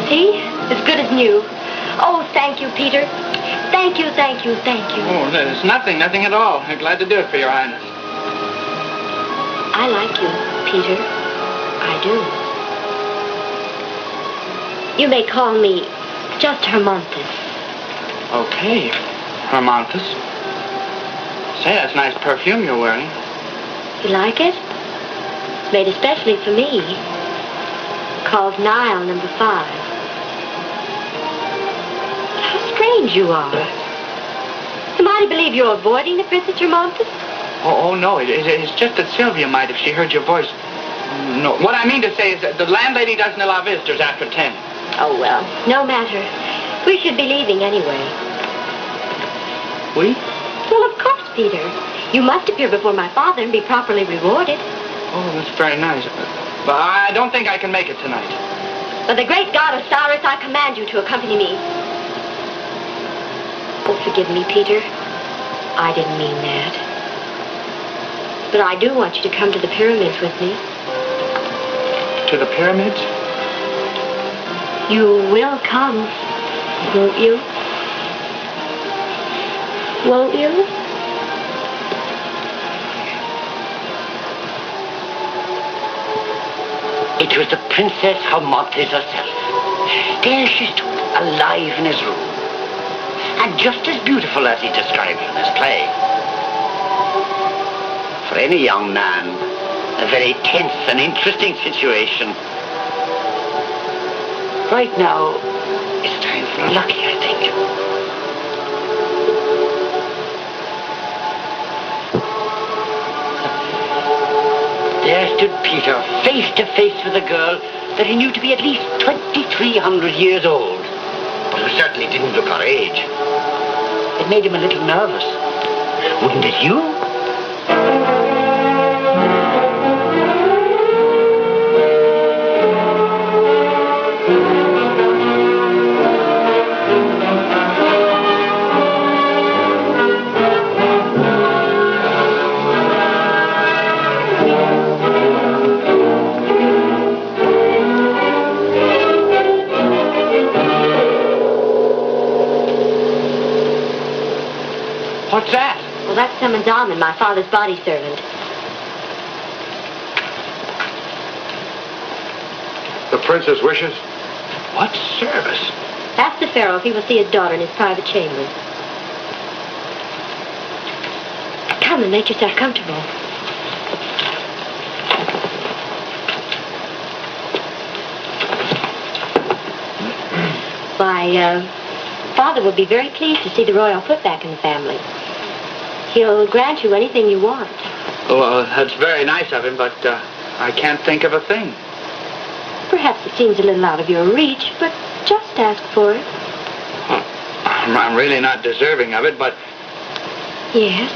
See? As good as new. Oh, thank you, Peter. Thank you, thank you, thank you. Oh, there's nothing at all. I'm glad to do it for your Highness. I like you, Peter. I do. You may call me just Hermonthis. Okay, Hermonthis. Say, that's nice perfume you're wearing. You like it? It's made especially for me. Called Nile No. 5. How strange you are. Am I to believe you're avoiding the Princess Hermonthis? Oh, no, it's just that Sylvia might if she heard your voice. No, what I mean to say is that the landlady doesn't allow visitors after 10. Oh, well, no matter. We should be leaving anyway. We? Well, of course, Peter. You must appear before my father and be properly rewarded. Oh, that's very nice. But I don't think I can make it tonight. By the great god Osiris, I command you to accompany me. Oh, forgive me, Peter. I didn't mean that. But I do want you to come to the pyramids with me. To the pyramids? You will come, won't you? Won't you? It was the Princess Hermonthis herself. There she stood, alive in his room. And just as beautiful as he described her in his play. For any young man, A very tense and interesting situation. Right now, it's time for Lucky, I think. There stood Peter, face to face with a girl that he knew to be at least 2,300 years old, but who certainly didn't look her age. It made him a little nervous. Wouldn't it you? What's that? Well, that summons Armand, my father's body servant. The princess wishes? What service? Ask the Pharaoh if he will see his daughter in his private chamber. Come and make yourself comfortable. Why, Father would be very pleased to see the royal foot back in the family. He'll grant you anything you want. Well, that's very nice of him, but I can't think of a thing. Perhaps it seems a little out of your reach, but just ask for it. I'm really not deserving of it, but Yes?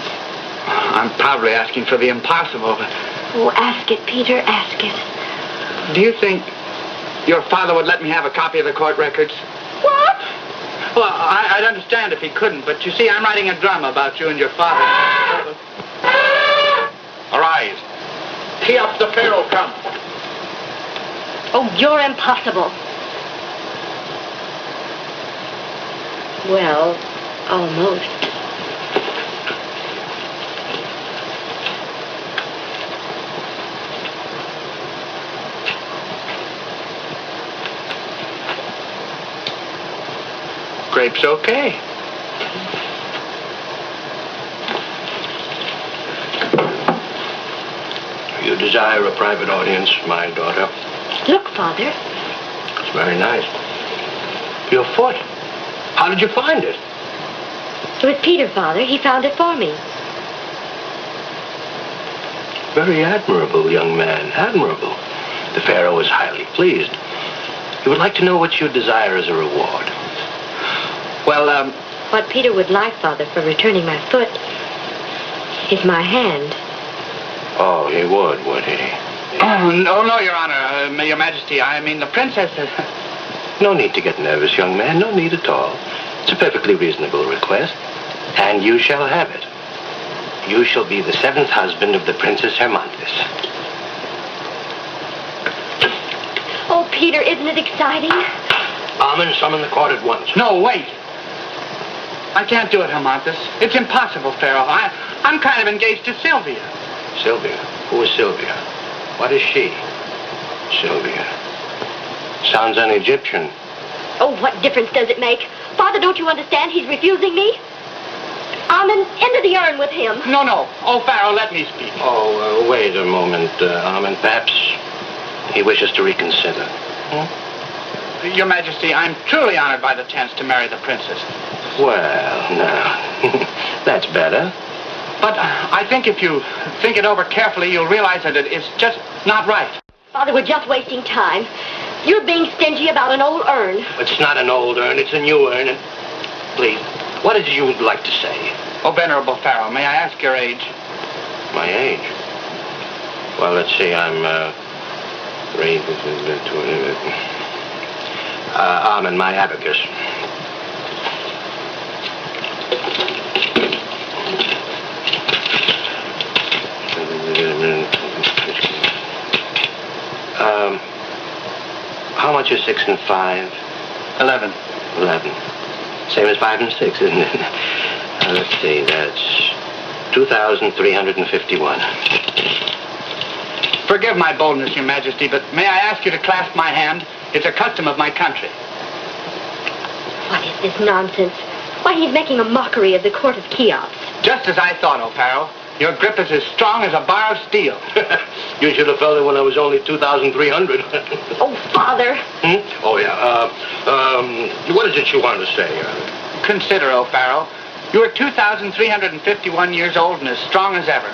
I'm probably asking for the impossible. But Oh, ask it, Peter, ask it. do you think your father would let me have a copy of the court records? What? Well, I'd understand if he couldn't, but you see, I'm writing a drama about you and your father. Arise. Cheops the Pharaoh come. Oh, you're impossible. Well, almost. Grape's okay. You desire a private audience, my daughter? Look, Father. It's very nice. Your foot. How did you find it? It was Peter, Father. He found it for me. Very admirable, young man. Admirable. The Pharaoh is highly pleased. He would like to know what you desire as a reward. Well, What Peter would like, Father, for returning my foot is my hand. Oh, he would he? Oh, no, Your Honor. Your Majesty, I mean the princess. No need to get nervous, young man. No need at all. It's a perfectly reasonable request. And you shall have it. You shall be the seventh husband of the Princess Hermonthis. Oh, Peter, isn't it exciting? Armand, summon the court at once. No, wait. I can't do it, Hermonthis. It's impossible, Pharaoh. I'm kind of engaged to Sylvia. Sylvia? Who is Sylvia? What is she? Sylvia. Sounds un-Egyptian. Oh, what difference does it make? Father, don't you understand? He's refusing me. Armand, into the urn with him. No. Oh, Pharaoh, let me speak. Oh, wait a moment, Armand. Perhaps he wishes to reconsider. Your Majesty, I'm truly honored by the chance to marry the princess. Well, now, that's better. But I think if you think it over carefully, you'll realize that it's just not right. Father, we're just wasting time. You're being stingy about an old urn. It's not an old urn, it's a new urn. And please, what did you like to say? Oh, Venerable Pharaoh, may I ask your age? My age? Well, let's see, I'm, Armand, my abacus. How much is 6 and 5? 11. 11. Same as 5 and 6, isn't it? Let's see, that's 2,351. Forgive my boldness, Your Majesty, but may I ask you to clasp my hand? It's a custom of my country. What is this nonsense? Why, he's making a mockery of the court of Cheops. Just as I thought, O Pharaoh. Your grip is as strong as a bar of steel. You should have felt it when I was only 2,300. Oh, Father. Oh, yeah. What is it you want to say? Consider, O'Farrell, you are 2,351 years old and as strong as ever.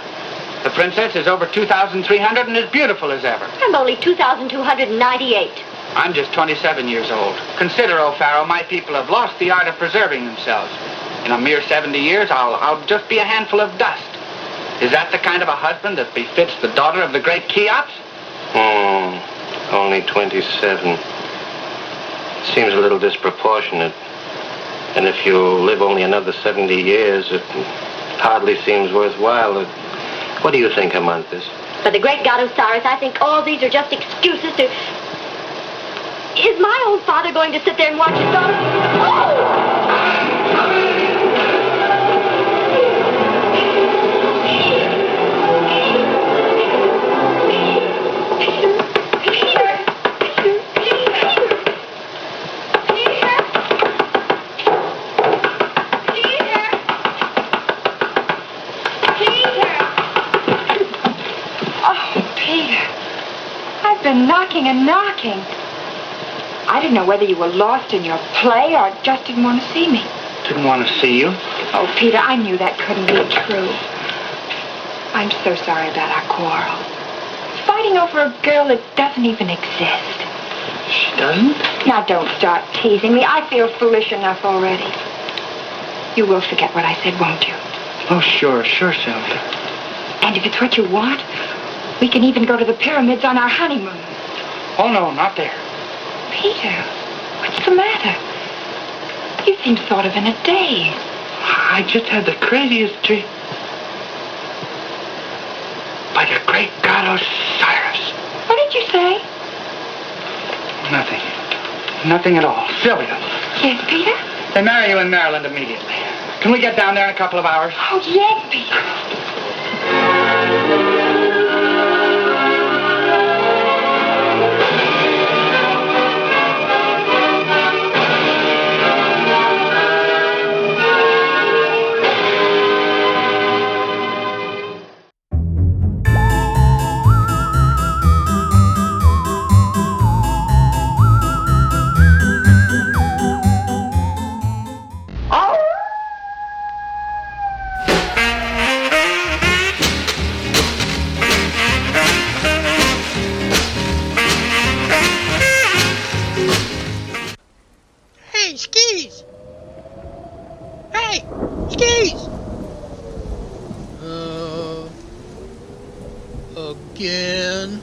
The princess is over 2,300 and as beautiful as ever. I'm only 2,298. I'm just 27 years old. Consider, O'Farrell, my people have lost the art of preserving themselves. In a mere 70 years, I'll just be a handful of dust. Is that the kind of a husband that befits the daughter of the great Cheops? Only 27. Seems a little disproportionate. And if you live only another 70 years, it hardly seems worthwhile. What do you think, Amanthis? For the great God Osiris, I think all these are just excuses to... Is my old father going to sit there and watch his daughter? Knocking and knocking. I didn't know whether you were lost in your play or just didn't want to see me. Didn't want to see you? Oh, Peter, I knew that couldn't be true. I'm so sorry about our quarrel. Fighting over a girl that doesn't even exist. She doesn't? Now, don't start teasing me. I feel foolish enough already. You will forget what I said, won't you? Oh, sure, Sylvia. And if it's what you want, we can even go to the pyramids on our honeymoon. Oh, no, not there. Peter, what's the matter? You seem sort of in a daze. I just had the craziest dream. By the great God Osiris. What did you say? Nothing. Nothing at all. Sylvia. Yes, Peter? They marry you in Maryland immediately. Can we get down there in a couple of hours? Oh, yes, Peter. Again.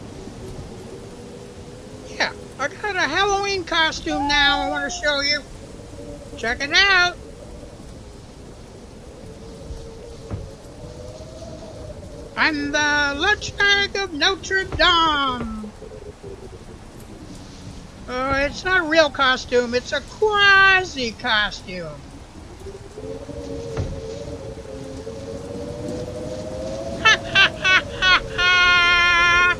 Yeah, I got a Halloween costume now I want to show you. Check it out. I'm the lunch bag of Notre Dame. It's not a real costume, it's a quasi-costume. Ha ha ha ha ha!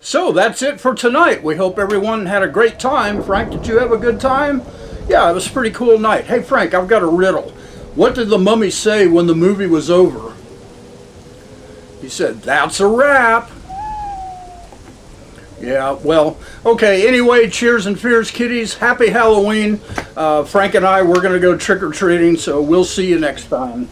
So that's it for tonight. We hope everyone had a great time. Frank, did you have a good time? Yeah, it was a pretty cool night. Hey Frank, I've got a riddle. What did the mummy say when the movie was over? He said, "That's a wrap." Yeah, well, okay, anyway, cheers and fears, kiddies. Happy Halloween. Frank and I, we're going to go trick-or-treating, so we'll see you next time.